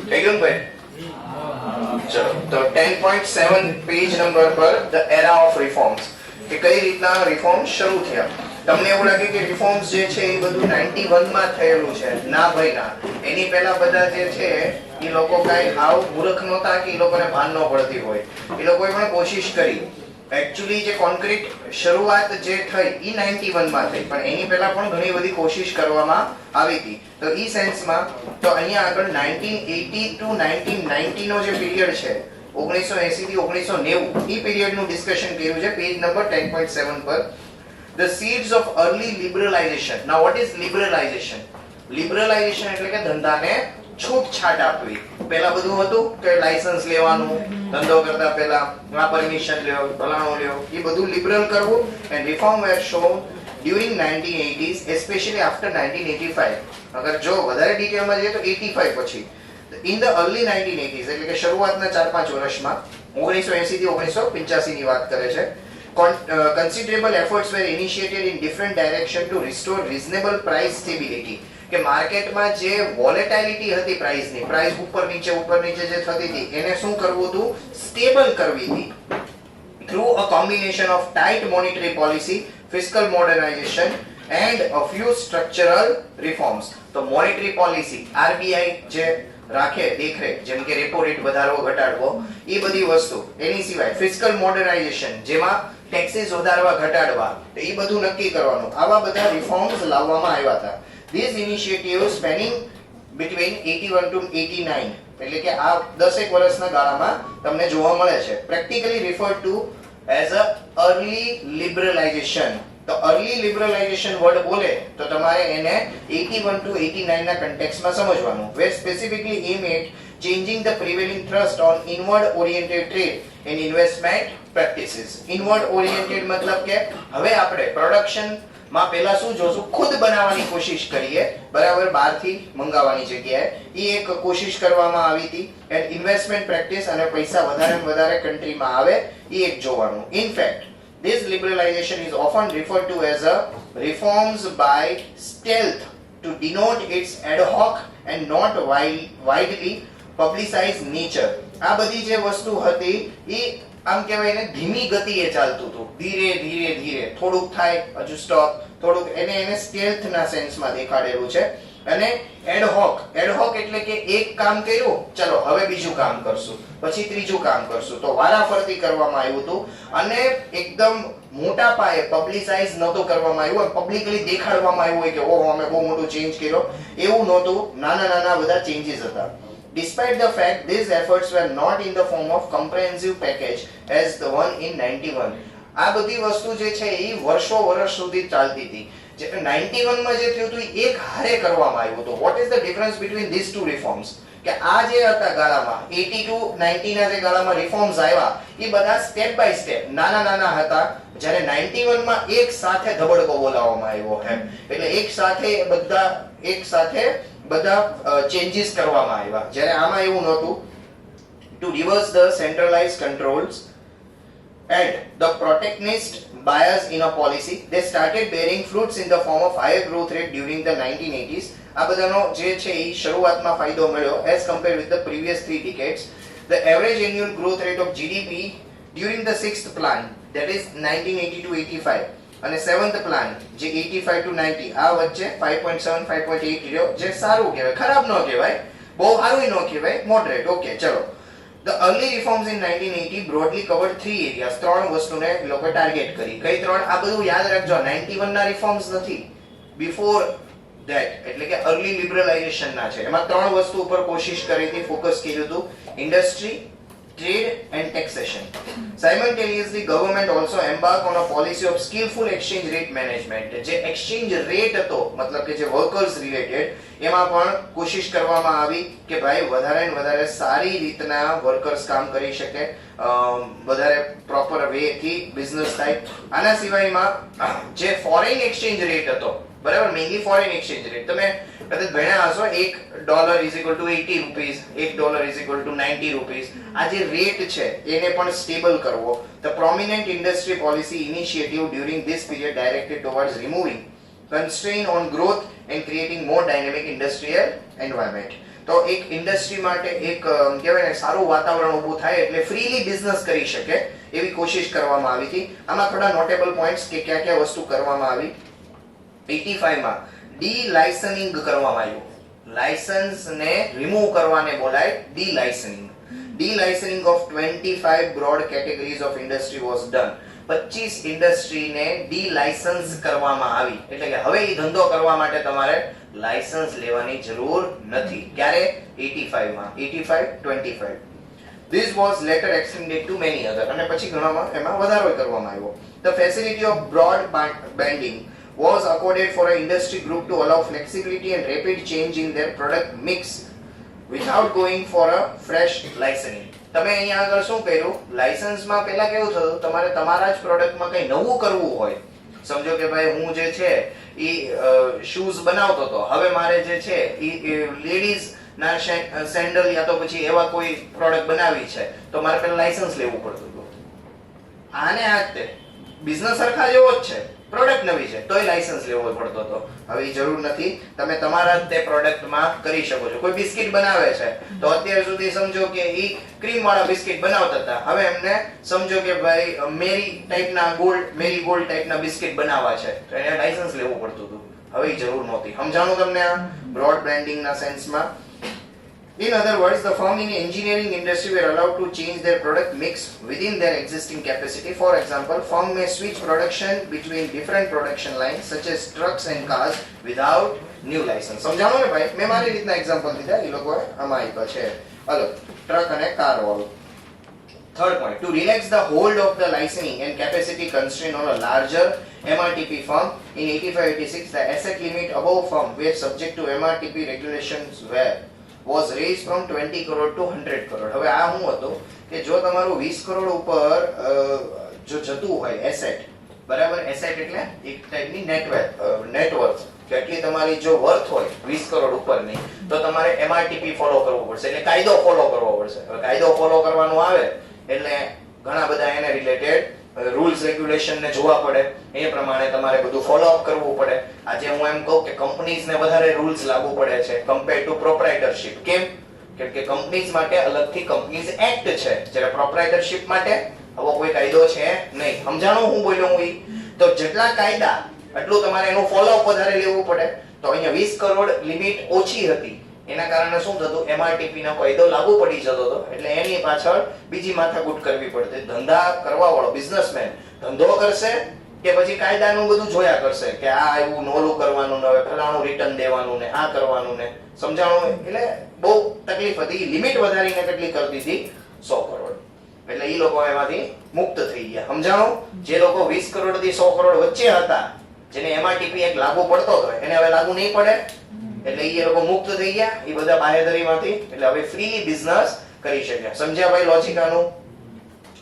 થઈ ગયું ભાઈ? ચલો તો 10.7 page number per the era of reforms, કે કઈ રીતના રિફોર્મ શરૂ થયા. તમને એવું લાગે કે રિફોર્મ્સ જે છે એ બધું 91 માં થયેલું છે? ના ભાઈ ના. એની પહેલા બધા જે છે એ લોકો કઈ આવ મૂર્ખ નહોતા કે એ લોકોને ભાન ન પડતી હોય. એ લોકોએ પણ કોશિશ કરી. એકચ્યુઅલી જે કોન્ક્રીટ શરૂઆત જે થઈ એ 91 માં થઈ, પણ એની પહેલા પણ ઘણી બધી કોશિશ કરવામાં આવી હતી. તો ઈ સેન્સમાં તો અહીંયા આગળ 1980 ટુ 1990 નો જે પીરિયડ છે, 1980 થી 1990 ઈ પીરિયડનું ડિસ્કશન કર્યું છે પેજ નંબર 10.7 પર. The seeds of early liberalization. Now what is liberalization? Liberalization એટલે કે ધંધાને છૂટછાટ આપવી. પહેલા બધું હતું કે લાયસન્સ લેવાનું, ધંધો કરતા પહેલા આ પરમિશન લ્યો, ફલાણો લ્યો, એ બધું લિબરલ કરવું. and reform were shown during 1980s, especially after 1985. અગર જો વધારે ડિટેલમાં જઈએ તો 85 પછી. in the early 1980s એટલે કે શરૂઆતના 4-5 વર્ષમાં 1980 થી 1985 ની વાત કરે છે. Considerable efforts were initiated in different direction to restore reasonable price stability. કે માર્કેટમાં જે વોલેટિલિટી હતી પ્રાઇસની, પ્રાઇસ ઉપર નીચે જે થતી હતી એને શું કરવું હતું? સ્ટેબલ કરવી હતી. through a combination of tight monetary policy, fiscal modernization and a few structural reforms. તો મોનેટરી પોલિસી, આરબીઆઈ જે રાખે દેખરેખ, જેમ કે રેપો રેટ વધારવો ઘટાડવો, એ બધી વસ્તુ. એની સિવાય ફિસ્કલ મોડર્નાઇઝેશન, જેમાં ટેક્સીસ વધારવા ઘટાડવા, તો એ બધું નક્કી કરવાનું. આવા બધા રિફોર્મ્સ લાવવામાં આવ્યા હતા. These initiatives spanning between 81 to 89, એટલે કે આ 10 વર્ષના ગાળામાં તમને જોવા મળે છે. Practically referred to as a early liberalization. તો early liberalization વર્ડ બોલે તો તમારે એને 81 to 89 ના કન્ટેક્સ્ટમાં સમજવાનું. Where specifically aim at changing the prevailing thrust on inward oriented trade and investment practices. Inward oriented મતલબ કે હવે આપણે પ્રોડક્શન માં પહેલા શું જોશું? ખુદ બનાવવાની કોશિશ કરીએ, બરાબર, બહારથી મંગાવવાની જગ્યાએ. એ એક કોશિશ કરવામાં આવી હતી. એન્ડ ઇન્વેસ્ટમેન્ટ પ્રેક્ટિસ, અને પૈસા વધારે કન્ટ્રીમાં આવે, એ એક જોવાનું. In fact this liberalization is often referred to as a reforms by stealth to denote its ad hoc and not widely publicized nature. આ બધી જે વસ્તુ હતી એ આમ કહેવાય ને ધીમી ગતિએ ચાલતું હતું, ધીરે થોડુંક થાય, હજુ સ્ટોપ, થોડુંક એને સ્ટેલ્થ ના સેન્સમાં દેખાડેલું છે. અને એડ હોક એટલે કે એક કામ કર્યું, ચલો હવે બીજું કામ કરશું, પછી ત્રીજું કામ કરશું, તો વારાફરતી કરવામાં આવ્યું હતું. અને એકદમ મોટા પાયે પબ્લિસાઇઝ નહોતું કરવામાં આવ્યું, પબ્લિકલી દેખાડવામાં આવ્યું હોય કે ઓહો અમે બહુ મોટું ચેન્જ કર્યો, એવું નહોતું. નાના બધા ચેન્જીસ હતા. Despite the fact these efforts were not in the form of comprehensive package as the one in 91. આ બધી વસ્તુ જે છે એ વર્ષ સુધી ચાલતી હતી. જે 91 માં જે થયું હતું એક હારે કરવામાં આવ્યું હતું. What is the difference between these two reforms? કે આ જે હતા ગાળામાં 80 to 90 ના જે ગાળામાં રિફોર્મ્સ આવ્યા એ બધા સ્ટેપ બાય સ્ટેપ નાના હતા. જ્યારે 91 માં એક સાથે ધબડકો બોલાવવામાં આવ્યો છે. એટલે એક સાથે બધા ચેન્જીસ કરવામાં આવ્યા. જ્યારે આમાં એવું નહોતું. To reverse the centralized controls and the protectionist bias in a policy, they started bearing fruits in the form of higher growth rate during the 1980s. આ બધાનો જે છે એ શરૂઆતમાં ફાયદો મળ્યો as compared with the previous 3 decades. The average annual growth rate of GDP during the 6th plan, that is 1980 to 85, અને 7th plan જે 85 to 90, આ વચ્ચે 5.7 5.8 રહ્યો, જે સારું કહેવાય, ખરાબ ન કહેવાય, બહુ સારું ન કહેવાય, મોડરેટ. ઓકે, ચલો. The early reforms in 1980 broadly covered 3 areas. ત્રણ વસ્તુને લોકો ટાર્ગેટ કરી. કઈ ત્રણ? આ બધું યાદ રાખજો. 91 ના રિફોર્મ્સ નથી, બિફોર ધેટ, એટલે કે early liberalization ના છે. એમાં ત્રણ વસ્તુ ઉપર કોશિશ કરી હતી, ફોકસ કર્યું હતું: industry, trade and taxation. Simultaneously, government also embarked on a policy of skillful exchange rate management. જે exchange rate હતો, મતલબ કે જે workers related, એમાં પણ કોશિશ કરવામાં આવી કે ભાઈ વધારે ને વધારે સારી રીતના વર્કર્સ કામ કરી શકે, વધારે પ્રોપર વે થી બિઝનેસ થાય. આના સિવાયમાં જે ફોરેન એક્સચેન્જ રેટ હતો, બરાબર, મેઇનલી ફોરેન એક્સચેન્જ રેટ તમે કદાચ ભણ્યા હશો, $1 is equal to 80 rupees, $1 is equal to 90 rupees. આ જે રેટ છે એને પણ સ્ટેબલ કરવો. The prominent industry policy initiative during this period directed towards removing constraint on growth and creating more dynamic industrial environment. તો એક ઇન્ડસ્ટ્રી માટે એક કહેવાય ને સારું વાતાવરણ ઊભું થાય એટલે ફ્રીલી બિઝનેસ કરી શકે એવી કોશિશ કરવામાં આવી હતી. આમાં થોડા નોટેબલ પોઈન્ટ્સ કે કયા કયા વસ્તુ કરવામાં આવી. 85 માં ડી લાઇસનિંગ કરવામાં આવ્યું. લાયસન્સ ને રિમૂવ કરવાને બોલાય delicensing. Delicensing of 25 broad categories of industry was done. 25 ઇન્ડસ્ટ્રીને ડી લાઇસન્સ કરવામાં આવી એટલે કે હવે એ ધંધો કરવા માટે તમારે લાયસન્સ લેવાની જરૂર નથી. ક્યારે? 85 માં. 85 25. This was later extended to many other અને પછી ઘણામાં એમાં વધારો કરવામાં આવ્યો. The facility of broad banding was accorded for an industry group to allow flexibility and rapid change in their product mix without going for a fresh licensing. તમે અહીંયા આગળ શું કર્યું? લાયસન્સમાં પહેલા કેવું થતું, તમારે તમારા જ પ્રોડક્ટમાં કંઈ નવું કરવું હોય, સમજો કે ભાઈ હું જે છે એ શૂઝ બનાવતો હતો, હવે મારે જે છે એ લેડીઝ ના સેન્ડલ યા તો પછી એવા કોઈ પ્રોડક્ટ બનાવી છે તો મારે પહેલા લાયસન્સ લેવું પડતું હતું. આને આ તે બિઝનેસ સરખા જેવો જ છે, પ્રોડક્ટ નવી છે તોય લાયસન્સ લેવો પડતો હતો. હવે એ જરૂર નથી, તમે તમારા જ તે પ્રોડક્ટમાં કરી શકો છો. કોઈ બિસ્કિટ બનાવે છે તો અત્યાર સુધી સમજો કે એ ક્રીમ વાળા બિસ્કિટ બનાવતા હતા, હવે એમને સમજો કે ભાઈ મેરી ગોલ્ડ ટાઈપના બિસ્કિટ બનાવવા છે તો એને લાયસન્સ લેવું પડતું હતું. હવે એ જરૂર નહોતી. સમજાણું તમને આ broad બ્રાન્ડિંગના સેન્સમાં? In other words, the firm in engineering industry were allowed to change their product mix within their existing capacity. For example, firm may switch production between different production lines such as trucks and cars without new license. સમજાણો ને ભાઈ? મેં મારી રીતના example દીધા, એ લોકોએ આમાં આપ્યા છે અલગ ટ્રક અને કાર વાળું. Third point, to relax the hold of the licensing and capacity constraint on a larger MRTP firm in 85-86, the asset limit above firm were subject to MRTP regulations was raised from 20 crore to 100 crore. હવે આ શું હતું કે જો તમારું 20 કરોડ ઉપર જો જતું હોય એસેટ, બરાબર, એસેટ એટલે એક ટાઈપની નેટવર્થ, કેટલી તમારી જો વર્થ હોય 20 કરોડ ઉપરની તો તમારે એમઆરટીપી ફોલો કરવો પડશે, એટલે કાયદો ફોલો કરવો પડશે. હવે કાયદો ફોલો કરવાનો આવે એટલે ઘણા બધા એને રિલેટેડ રૂલ્સ રેગ્યુલેશન ને જોવા પડે, એ પ્રમાણે તમારે બધું ફોલો અપ કરવું પડે. આજે હું એમ કહું કે કંપનીઝ ને વધારે રૂલ્સ લાગુ પડે છે કમ્પેર ટુ પ્રોપ્રાઇટરશિપ. કેમ? કેમ કે કંપનીઝ માટે અલગથી કંપનીઝ એક્ટ છે, જ્યારે પ્રોપ્રાઇટરશિપ માટે આવો કોઈ કાયદો છે નહીં. સમજાણું હું બોલ્યો હું? તો જેટલા કાયદા એટલું તમારે એનું ફોલો અપ વધારે લેવું પડે. તો અહીંયા 20 કરોડ લિમિટ ઓછી હતી, એના કારણે શું થતું, એમઆરટીપી નો કાયદો લાગુ પડી જતો હતો, એટલે એની પાછળ બીજી માથાકૂટ કરવી પડતી. ધંધા કરવા વાળો બિઝનેસમેન ધંધો કરશે કે પછી કાયદાનું બધું જોયા કરશે કે આ એવું નોલું કરવાનું ને હવે ફલાણું રિટર્ન દેવાનું ને આ કરવાનું ને. સમજાણું? એટલે બહુ તકલીફ હતી. લિમિટ વધારીને કેટલી કરી દીધી? 100 કરોડ. એટલે એ લોકો એમાંથી મુક્ત થઈ ગયા. સમજાણું? જે લોકો 20 કરોડ થી 100 કરોડ વચ્ચે હતા, જેને એમઆરટીપી એક લાગુ પડતો હતો, એને હવે લાગુ નહીં પડે, એટલે એ લોકો મુક્ત થઈ ગયા એ બધા બાહેધરીમાંથી. એટલે હવે ફ્રીલી બિઝનેસ કરી શક્યા. સમજ્યા ભાઈ લોજિક આનું?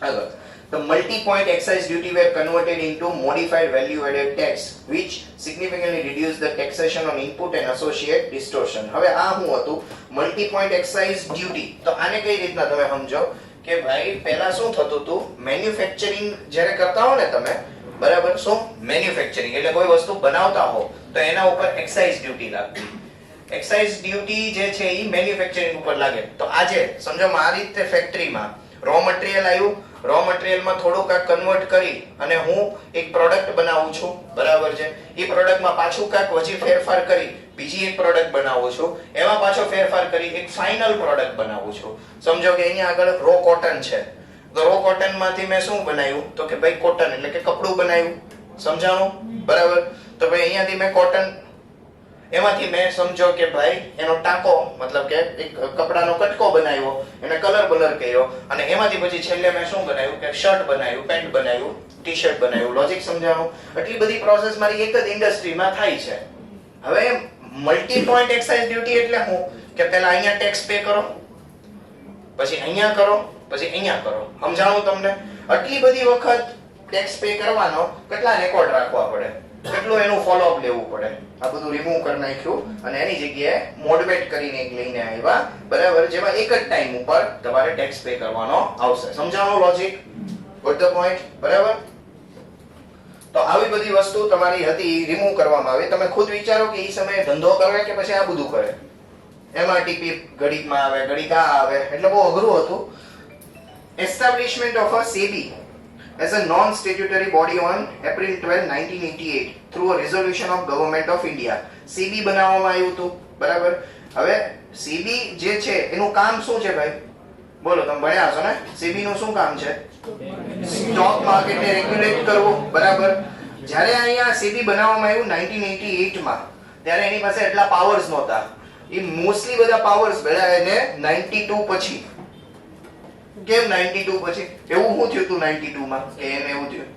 આગળ, the multi-point excise duty were converted into modified value-added tax, which significantly reduced the taxation on input and associate distortion. હવે આ શું હતું? multi-point excise duty. તો આને કઈ રીતના તમે સમજો કે ભાઈ પહેલા શું થતું હતું, મેન્યુફેક્ચરિંગ જ્યારે કરતા હો ને તમે, બરાબર, શું મેન્યુફેક્ચરિંગ એટલે કોઈ વસ્તુ બનાવતા હો તો એના ઉપર એક્સાઇઝ ડ્યુટી લાગતી. એક્સાઇઝ ડ્યુટી જે છે એ મેન્યુફેક્ચરિંગ ઉપર લાગે. તો આજે સમજો મારી રીતે ફેક્ટરીમાં રો મટીરીયલ આવ્યું, રો મટીરીયલમાં થોડું કાંઈક કન્વર્ટ કરી અને હું એક પ્રોડક્ટ બનાવું છું, બરાબર છે. એ પ્રોડક્ટમાં પાછું કાંઈક હજી ફેરફાર કરી બીજી એક પ્રોડક્ટ બનાવું છું, એમાં પાછો ફેરફાર કરી એક ફાઇનલ પ્રોડક્ટ બનાવું છું. સમજો કે અહીંયા આગળ રો કોટન છે, તો રો કોટન માંથી મેં શું બનાવ્યું તો કે ભાઈ કોટન એટલે કે કપડું બનાવ્યું. સમજાણું? બરાબર. તો ભાઈ અહીંયાથી મેં કોટન, એમાંથી મેં સમજો કે ભાઈ એનો ટાંકો મતલબ કે એક કપડાનો કટકો બનાવ્યો, એને કલર કર્યો, અને એમાંથી પછી છેલ્લે મેં શું બનાવ્યું કે શર્ટ બનાવ્યું, પેન્ટ બનાવ્યું, ટી શર્ટ બનાવ્યું. લોજિક સમજાણું? એટલી બધી પ્રોસેસ મારી એક જ ઇન્ડસ્ટ્રીમાં થાય છે. હવે મલ્ટી પોઈન્ટ એક્સાઇઝ ડ્યુટી એટલે શું કે પહેલા અહીંયા ટેક્સ પે કરો, પછી અહીંયા કરો, પછી અહીંયા કરો. સમજાણું તમને? આટલી બધી વખત ટેક્સ પે કરવાનો કેટલા રેકોર્ડ રાખવા પડે, કેટલું એનું ફોલો અપ લેવું પડે. આ બધું રિમૂવ કરી નાખ્યું અને એની જગ્યાએ મોડવેટ કરીને એક લઈને આવ્યા, બરાબર, જેમાં એક જ ટાઈમ ઉપર તમારે ટેક્સ પે કરવાનો આવશે. સમજાણું લોજિક? Got the point? બરાબર. તો આવી બધી વસ્તુ તમારી હતી રિમૂવ કરવામાં આવી. તમે ખુદ વિચારો કે એ સમયે ધંધો કરે કે પછી આ બધું કરે? MRTP ઘડીકમાં આવે, ઘડીક આ આવે, એટલે બહુ અઘરું હતું. Establishment of a SEBI as a non-statutory body on April 12, 1988 through a resolution of Government of India. SEBI બનાવવામાં આવ્યું હતું, બરાબર. હવે SEBI જે છે એનું કામ શું છે ભાઈ? બોલો, તમે ભણ્યા હશો ને? SEBI નું શું કામ છે? સ્ટોક માર્કેટને રેગ્યુલેટ કરવું, બરાબર. જ્યારે અહીંયા SEBI બનાવવામાં આવ્યું 1988 માં, ત્યારે એની પાસે એટલા પાવર્સ નહોતા. એ મોસ્ટલી બધા પાવર્સ મળ્યા એને 92 પછી. કેમ 92 પછી? એવું શું થયું હતું 92 માં કે એને એવું થયું?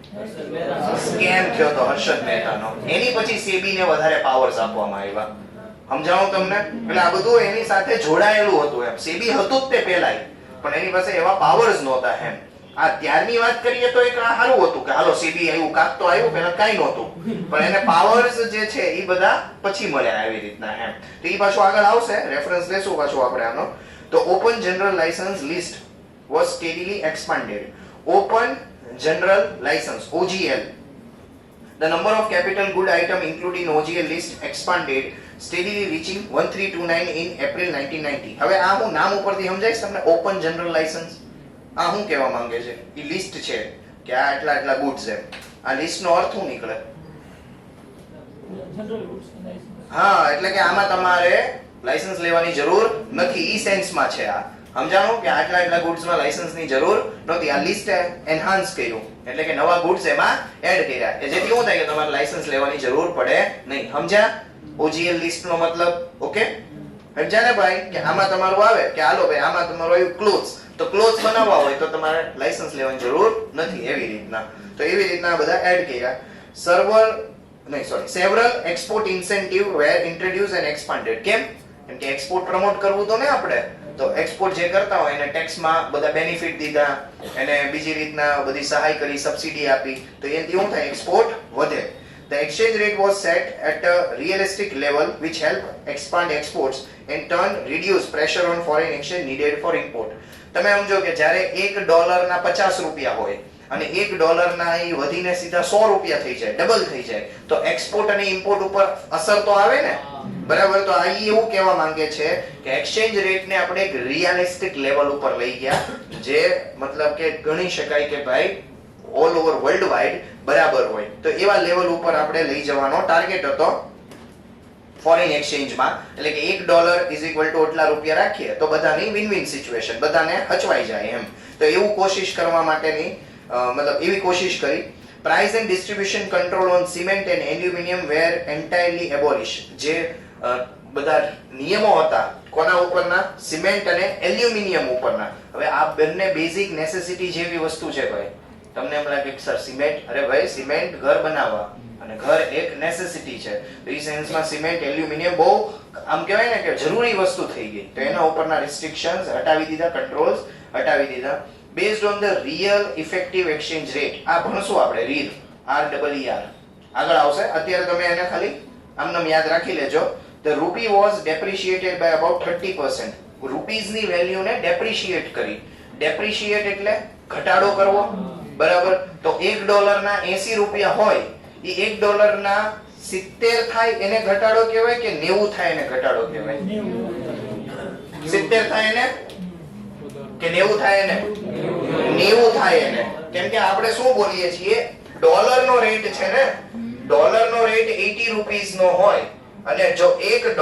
સ્કેમ થયો તો હર્ષદ મહેતાનો. એની પછી SEBI ને વધારે પાવર્સ આપવામાં આવ્યા. સમજાવું તમને? એટલે આ બધું એની સાથે જોડાયેલું હતું એમ. SEBI હતું જ તે પહેલાય, પણ એની પાસે એવા પાવર્સ નહોતા એમ. આ ત્યારની વાત કરીએ તો એક સારું હતું કે હાલો SEBI આવ્યું, કાક તો આવ્યું, પહેલા કાઈ નહોતું, પણ એને પાવર્સ જે છે એ બધા પછી મળ્યા આવી રીતના એમ. તો એ પાછું આગળ આવશે, રેફરન્સ લેશું પાછું આપણે આનો. તો open general licence list was steadily expanded. Open General License OGL. The number of capital good item included in OGL list expanded, steadily reaching 1329 in April 1990. હવે આ હું નામ ઉપરથી સમજાઈશ તમને. ઓપન જનરલ લાયસન્સ આ હું કહેવા માંગે છે? એ લિસ્ટ છે કે આ એટલા એટલા ગુડ્સ છે. આ લિસ્ટ નો અર્થ શું નીકળે? હા, એટલે કે આમાં તમારે લાયસન્સ લેવાની જરૂર નથી. ઈ સેન્સમાં છે આ. સમજાણું કે આટલા એટલા ગુડ્સ માં લાયસન્સ ની જરૂર નહોતી. આ લિસ્ટ એન્હાન્સ કર્યું, એટલે કે નવા ગુડ્સ એમાં એડ કર્યા, કે જેથી શું થાય કે તમારે લાયસન્સ લેવાની જરૂર પડે નહીં. સમજ્યા OGL લિસ્ટ નો મતલબ? ઓકે, સમજ્યા ને ભાઈ? કે આમાં તમારું આવે કે હાલો ભાઈ આમાં તમારું આવ્યું ક્લોથ્સ, તો ક્લોથ્સ બનાવવા હોય તો તમારે લાયસન્સ લેવાની જરૂર નથી. એવી રીતના તો એવી રીતના બધા એડ કર્યા. several export incentive were introduced and expanded. કેમ કે એક્સપોર્ટ પ્રમોટ કરવું તો ને આપણે, તો એક્સપોર્ટ જે કરતા હોય એને ટેક્સમાં બધા બેનિફિટ દીધા, એને બીજી રીતના બધી સહાય કરી, સબસિડી આપી, તો એનાથી શું થાય? એક્સપોર્ટ વધે. The exchange rate was set at a realistic level which helped expand exports and turn reduce pressure on foreign exchange needed for import. તમે સમજો કે જ્યારે $1 ના 50 રૂપિયા હોય અને $1 ના એ વધીને સીધા 100 રૂપિયા થઈ જાય, ડબલ થઈ જાય, તો એક્સપોર્ટ અને ઇમ્પોર્ટ ઉપર અસર તો આવે ને, બરાબર. તો આ એવું કહેવા માંગે છે કે એક્સચેન્જ રેટને આપણે એક રિયલિસ્ટિક લેવલ ઉપર લઈ ગયા, જે મતલબ કે ગણી શકાય કે ભાઈ ઓલ ઓવર વર્લ્ડ વાઇડ બરાબર હોય. તો એવા લેવલ ઉપર આપણે લઈ જવાનો ટાર્ગેટ હતો ફોરેન એક્સચેન્જમાં. એટલે કે $1 એટલા રૂપિયા રાખીએ તો બધાની વિન વિન સિચ્યુએશન, બધાને હચવાઈ જાય એમ. તો એવું કોશિશ કરવા માટેની મતલબ એવી કોશિશ કરી. Price and distribution control on cement and aluminum were entirely abolished. જે બધા નિયમો હતા કોના ઉપરના? સિમેન્ટ અને એલ્યુમિનિયમ ઉપરના. હવે આ બંને બેઝિક નેસેસિટી જેવી વસ્તુ છે ભાઈ. તમને એમ લાગે કે સર સિમેન્ટ, અરે ભાઈ સિમેન્ટ ઘર બનાવવા અને ઘર એક નેસેસિટી છે, તો એ સેન્સમાં સિમેન્ટ એલ્યુમિનિયમ બહુ આમ કહેવાય ને કે જરૂરી વસ્તુ થઈ ગઈ. તો એના ઉપરના રિસ્ટ્રિક્શન્સ હટાવી દીધા, કંટ્રોલ્સ હટાવી દીધા. Based on the real effective exchange rate. આ ભણશું આપણે રીલ, REER આગળ આવશે. અત્યારે તમે એને ખાલી આમનામ યાદ રાખી લેજો. The rupee was depreciated by about 30%. Rupees ની વેલ્યુ ને ડેપ્રિશિએટ કરી. ડેપ્રિશિએટ એટલે ઘટાડો કરવો, બરાબર. તો $1 ના 80 રૂપિયા હોય, એ $1 ના 70 થાય એને ઘટાડો કહેવાય કે 90 થાય એને ઘટાડો કહેવાય? 70 થાય એને કે 90 થાય એને? 90 થાય એને. કેમ કે આપણે શું બોલીએ છીએ? ડોલર નો રેટ છે ને, ડોલર નો રેટ 80 રૂપીસ નો હોય અને જો $1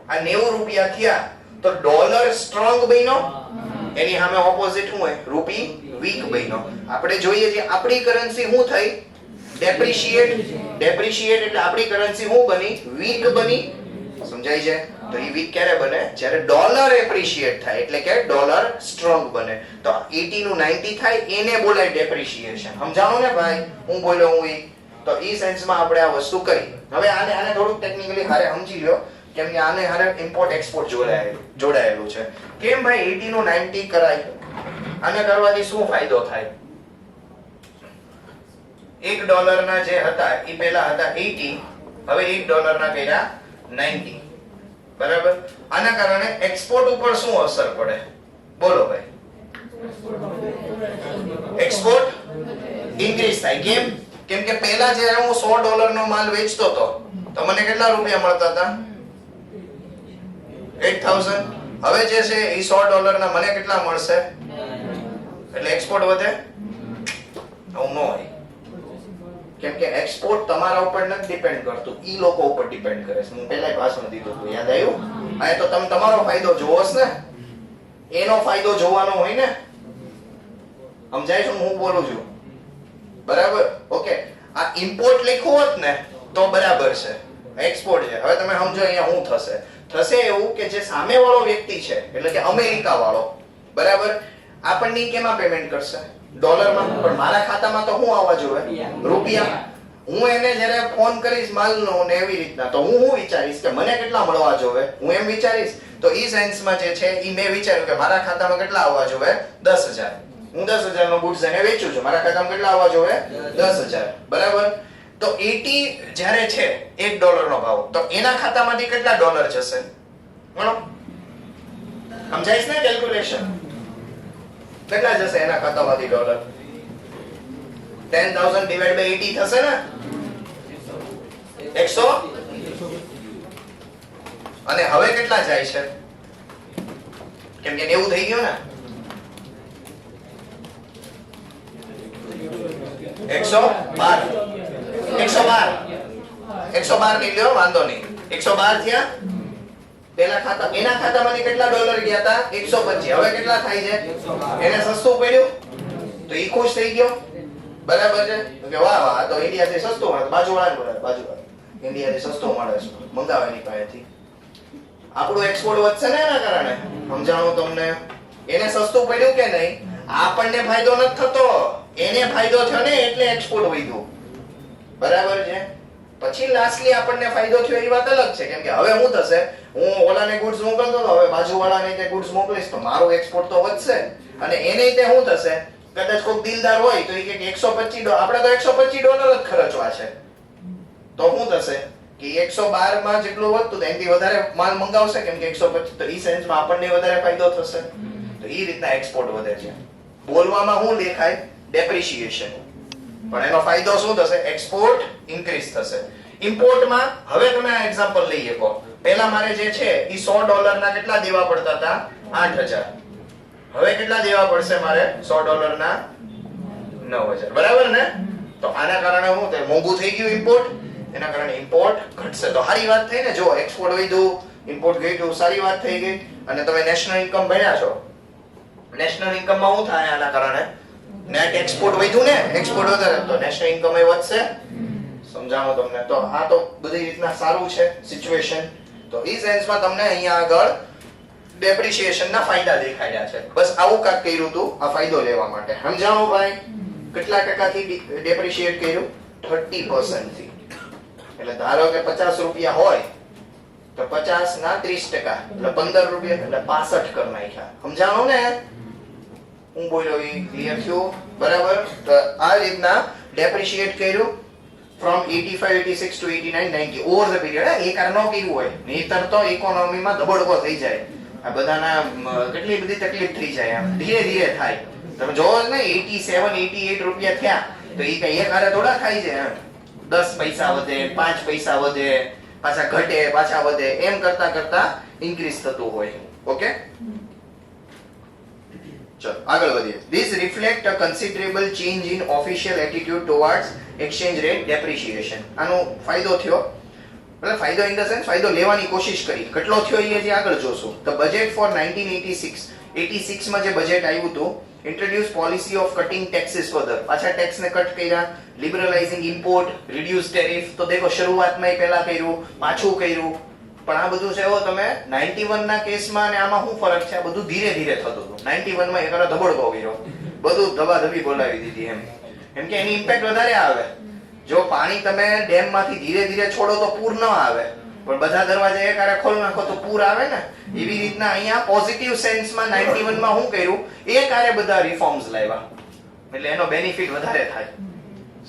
આ 90 રૂપિયા થયા તો ડોલર સ્ટ્રોંગ બન્યો, એની સામે ઓપોઝિટ શું હોય? રૂપી વીક બન્યો. આપણે જોઈએ છે આપણી કરન્સી શું થઈ? ડેપ્રિશિએટ. ડેપ્રિશિએટ એટલે આપણી કરન્સી શું બની? વીક બની. સમજાય છે? તો એ વીક ક્યારે બને? જ્યારે ડોલર એપ્રિશિએટ થાય, એટલે કે ડોલર સ્ટ્રોંગ બને. તો 80 નું 90 થાય એને બોલાય ડેપ્રિશિએશન. સમજાણું ને ભાઈ હું બોલ્યો હું ઈ? તો ઈ સેન્સમાં આપણે આ વસ્તુ કરી. હવે આને થોડુંક ટેકનિકલી હારે સમજી લ્યો, કેમ કે આને હારે ઇમ્પોર્ટ એક્સપોર્ટ જોડાયેલું છે. કેમ ભાઈ 80 નું 90 કરાય? આને કરવાથી શું ફાયદો થાય? $1 ના જે હતા એ પહેલા હતા 80, હવે $1 ના કર્યા 90, બરાબર. આના કારણે એક્સપોર્ટ ઉપર શું અસર પડે? બોલો ભાઈ. એક્સપોર્ટ ઇન્ક્રીઝ થાય. કેમ? કેમ કે પહેલા જે હું $100 નો માલ વેચતો હતો તો મને કેટલા રૂપિયા મળતા હતા? 8000. હવે જે છે એ $100 ના મને કેટલા મળશે? એટલે એક્સપોર્ટ વધે? આવું ન હોય. કેમ કે એક્સપોર્ટ તમારા ઉપર નથી ડિપેન્ડ કરતું, ઈ લોકો ઉપર ડિપેન્ડ કરે છે. હું પહેલા ભાષણ દીધું હતું, યાદ આવ્યું? આ તો તમે તમારો ફાયદો જોવો છો ને, એનો ફાયદો જોવાનો હોય ને. સમજાય છે હું બોલું છું? બરાબર? ઓકે. આ ઇમ્પોર્ટ લખ્યું હોત ને તો બરાબર છે, એક્સપોર્ટ છે. હવે તમે સમજો અહીંયા શું થશે? થશે એવું કે જે સામેવાળો વ્યક્તિ છે, એટલે કે અમેરિકા વાળો, બરાબર, આપણને કેમાં પેમેન્ટ કરશે? ડોલરમાં. પણ મારા ખાતામાં તો શું આવવા જોઈએ? રૂપિયા. હું એને જ્યારે ફોન કરીશ માલનો ને એવી રીતના, તો હું વિચારીશ કે મને કેટલા મળવા જોઈએ, હું એમ વિચારીશ. તો ઈ સેન્સમાં જે છે ઈ મેં વિચાર્યું કે મારા ખાતામાં કેટલા આવવા જોઈએ? 10000. હું 10000 નો ગુડ્સ એને વેચું છું, મારા ખાતામાં કેટલા આવવા જોઈએ? 10000. બરાબર? તો 80 જ્યારે છે $1 નો ભાવ, તો એના ખાતામાંથી કેટલા ડોલર જશે? ગણો. સમજાય છે ને કેલ્ક્યુલેશન? કેટલા જશે એના ખાતામાંથી ડોલર? 10000 ડિવાઇડ બાય 80 થશે ને? 100. અને હવે કેટલા જાય છે? કેમ કે 90 થઈ ગયો ને. 112. 112 ની લ્યો, વાંધો નહીં. 112 થયા. પેલા ખાતા, એના ખાતામાંથી કેટલા ડોલર ગયા હતા? 125. હવે કેટલા થાય છે? એને સસ્તું પડ્યું તો ઈ ખુશ થઈ ગયો. બરાબર છે? તો કે વાહ વાહ, આ તો ઇન્ડિયાથી સસ્તું મળે. બાજુવાળાને મળે, બાજુવાળા ઇન્ડિયાથી સસ્તું મળે છે, મંગાવેની પાસેથી. આપણું એક્સપોર્ટ વધશે ને એના કારણે. સમજાણું તમને? એને સસ્તું પડ્યું કે નહીં? આપણને ફાયદો નથી થતો, એને ફાયદો થયો ને એટલે એક્સપોર્ટ વધ્યું. બરાબર છે? પછી લાસ્ટલી આપણને ફાયદો થયો એ વાત અલગ છે. કેમ કે હવે શું થશે? હું ઓલાને ગુડ્સ મોકલતો હતો, હવે બાજુવાળાને તે ગુડ્સ મોકલીશ તો મારો એક્સપોર્ટ તો વધશે. અને એને તે શું થશે? કદાચ કોઈક દિલદાર હોય તો એ કે $125, આપણે તો $125 જ ખર્ચવા છે, તો શું થશે કે 112 માં જેટલું વધતું એનાથી વધારે માલ મંગાવશે. કેમ કે 125, તો ઈ સેન્સમાં આપણને વધારે ફાયદો થશે. તો ઈ રીતના એક્સપોર્ટ વધે છે. બોલવામાં શું દેખાય? ડેપ્રિસિએશન. પણ એનો ફાયદો શું થશે? એક્સપોર્ટ ઇન્ક્રીઝ થશે. ઇમ્પોર્ટમાં હવે તમે આ એક્ઝામ્પલ લઈ શકો. પહેલા મારે જે છે ઈ $100 ના કેટલા દેવા પડતા હતા? 8000. હવે કેટલા દેવા પડશે મારે? $100 ના 9000. બરાબર ને? તો આના કારણે શું થાય? મોંઘું થઈ ગયું ઇમ્પોર્ટ, એના કારણે ઇમ્પોર્ટ ઘટશે. તો સારી વાત થઈ ને? જો એક્સપોર્ટ વધ્યું, ઇમ્પોર્ટ ઘટ્યું, સારી વાત થઈ ગઈ. અને તમે નેશનલ ઇન્કમ ભણ્યા છો, નેશનલ ઇન્કમમાં શું થાય આના કારણે? નેટ એક્સપોર્ટ વધ્યું ને, એક્સપોર્ટ વધારે તો નેશનલ ઇન્કમ એ વધશે. સમજાવો તમને? તો આ તો બધી રીતના સારું છે સિચ્યુએશન. તો ઈ સેન્સમાં તમને અહીંયા આગળ ડેપ્રિસિએશન ના ફાયદા દેખાડ્યા છે. બસ આવું કાક કર્યું હતું આ ફાયદો લેવા માટે. સમજાવો ભાઈ? કેટલા ટકાથી ડેપ્રિસિએટ કર્યું? 30% થી. એટલે ધારો કે ₹50 હોય તો 50 ના 30%, એટલે ₹15, એટલે 65 કરી નાખ્યા. સમજાણો ને? હું બોલ્યો એ ક્લિયર થયું? બરાબર? તો આ રીતના ડેપ્રિસિએટ કર્યું from 85, 86 to 89, 90 over the period. એક કાર નો કર્યું હોય નહીતર તો ઇકોનોમીમાં ધબડકો થઈ જાય. આ બધાના કેટલી બધી તકલીફ થઈ જાય. આમ ધીરે ધીરે થાય. તમે જોવો ને 87, 88 રૂપિયા થયા તો એ કઈ એક હારે થોડા ખાઈ જાય. 10 પૈસા વધે, 5 પૈસા વધે, પાછા ઘટે, પાછા વધે, એમ કરતા કરતા ઇન્ક્રીઝ થતું હોય. ઓકે, ચલો આગળ વધીએ. This reflect a considerable change in official attitude towards exchange rate depreciation. આનો ફાયદો થયો, એટલે ફાયદો ઇન ધ સેન્સ ફાયદો લેવાની કોશિશ કરી. કેટલો થયો એ જે આગળ જોશું. The budget for 1986, 86 માં જે બજેટ આવ્યું હતું, introduce policy of cutting taxes further. પાછા ટેક્સ ને કટ કર્યા, liberalizing import, reduce tariff. તો દેખો શરૂઆતમાં પહેલા કર્યું, પાછું કર્યું. પણ આ બધું છે એવો તમે 91 ના કેસમાં અને આમાં શું ફરક છે? આ બધું ધીરે ધીરે થતું હતું. 91 માં એકવાર ધબડકો કર્યો, બધું ધબાધબી બોલાવી દીધી એમ. કેમ કે એની ઇમ્પેક્ટ વધારે આવે. જો પાણી તમે ડેમ માંથી ધીરે ધીરે છોડો તો પૂર ન આવે, પણ બધા દરવાજા એકહારે ખોલી નાખો તો પૂર આવે ને. એવી રીતના અહીંયા પોઝિટિવ સેન્સમાં 91 માં શું કર્યું? એકહારે બધા રિફોર્મ્સ લાવ્યા, એટલે એનો બેનિફિટ વધારે થાય.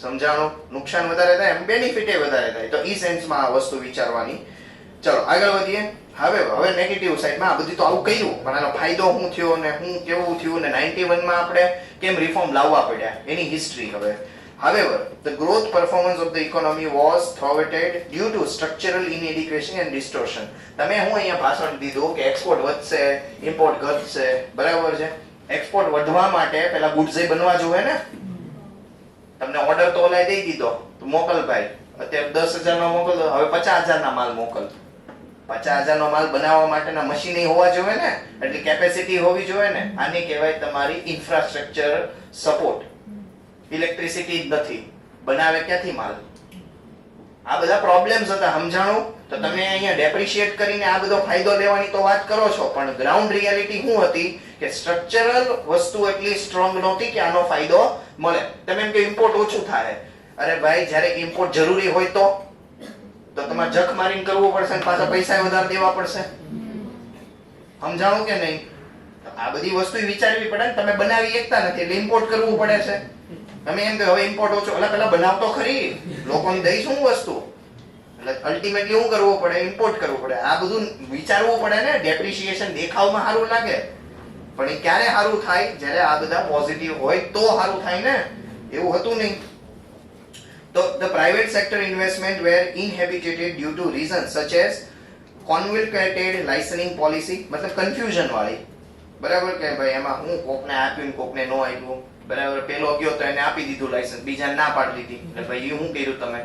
સમજાણું? નુકસાન વધારે થાય એમ બેનિફિટ એ વધારે થાય. તો ઈ સેન્સમાં આ વસ્તુ વિચારવાની. ચલો આગળ વધીએ. હવે નેગેટિવ સાઈડમાં આ બધું તો આવું કર્યું, પણ આનો ફાયદો શું થયો ને શું કેવું થયું ને 91 માં આપણે કેમ રિફોર્મ લાવવા પડ્યા એની હિસ્ટ્રી. હવે However, the growth performance of the economy was thwarted due to structural inadequacy and distortion. તમે હું અહીંયા ભાષણ દીધું કે એક્સપોર્ટ વધશે, ઇમ્પોર્ટ ઘટશે, બરાબર છે? એક્સપોર્ટ વધવા માટે પહેલા ગુડ્સ બનવા જોઈએ ને. તમને ઓર્ડર તો ઓલાય દઈ દીધો, તો મોકલ ભાઈ. અત્યારે 10,000 નો મોકલ, હવે 50,000 ના માલ મોકલ. 50,000 નો માલ બનાવવા માટેના મશીન હોવા જોઈએ ને, એટલી કેપેસિટી હોવી જોઈએ ને. આને કહેવાય તમારી ઇન્ફ્રાસ્ટ્રક્ચર સપોર્ટ. ઇલેક્ટ્રિસિટી જ નથી, બનાવે ક્યાંથી માલ? આ બધા પ્રોબ્લેમ્સ હતા, સમજાણું? તો તમે અહીંયા ડેપ્રિશિએટ કરીને આ બધો ફાયદો લેવાની તો વાત કરો છો, પણ ગ્રાઉન્ડ રિયાલિટી શું હતી કે સ્ટ્રક્ચરલ વસ્તુ એટલી સ્ટ્રોંગ નહોતી કે આનો ફાયદો મળે. તમે એમ કે ઇમ્પોર્ટ ઓછું થાય, અરે ભાઈ જ્યારે ઇમ્પોર્ટ જરૂરી હોય તો તમારે જખ મારીને કરવું પડશે ને પાછા પૈસા વધારે દેવા પડશે. સમજાણું કે નહીં? આ બધી વસ્તુ વિચારવી પડે ને. તમે બનાવી એકતા નથી એટલે ઇમ્પોર્ટ કરવું પડે છે. તમે એમ કે હવે ઇમ્પોર્ટ ઓછો, એટલે પેલા બનાવતો ખરી, લોકોને દઈ શું વસ્તુ, એટલે અલ્ટિમેટલી શું કરવું પડે? ઇમ્પોર્ટ કરવું પડે. આ બધું વિચારવું પડે ને. ડેપ્રિશિએશન દેખાવમાં સારું લાગે, પણ એ ક્યારે સારું થાય? જ્યારે આ બધા પોઝિટિવ હોય તો સારું થાય ને. એવું હતું નહીં. તો the private sector investment were inhibited due to reasons such as convoluted licensing policy, મતલબ કન્ફ્યુઝન વાળી, બરાબર? કે ભાઈ એમાં હું કોકને આપ્યું કોકને નો આપ્યું, બરાબર? પેલો ગયો તો એને આપી દીધું લાયસન્સ, બીજાને ના પાડી દીધી, એટલે ભાઈ શું કર્યું તમે?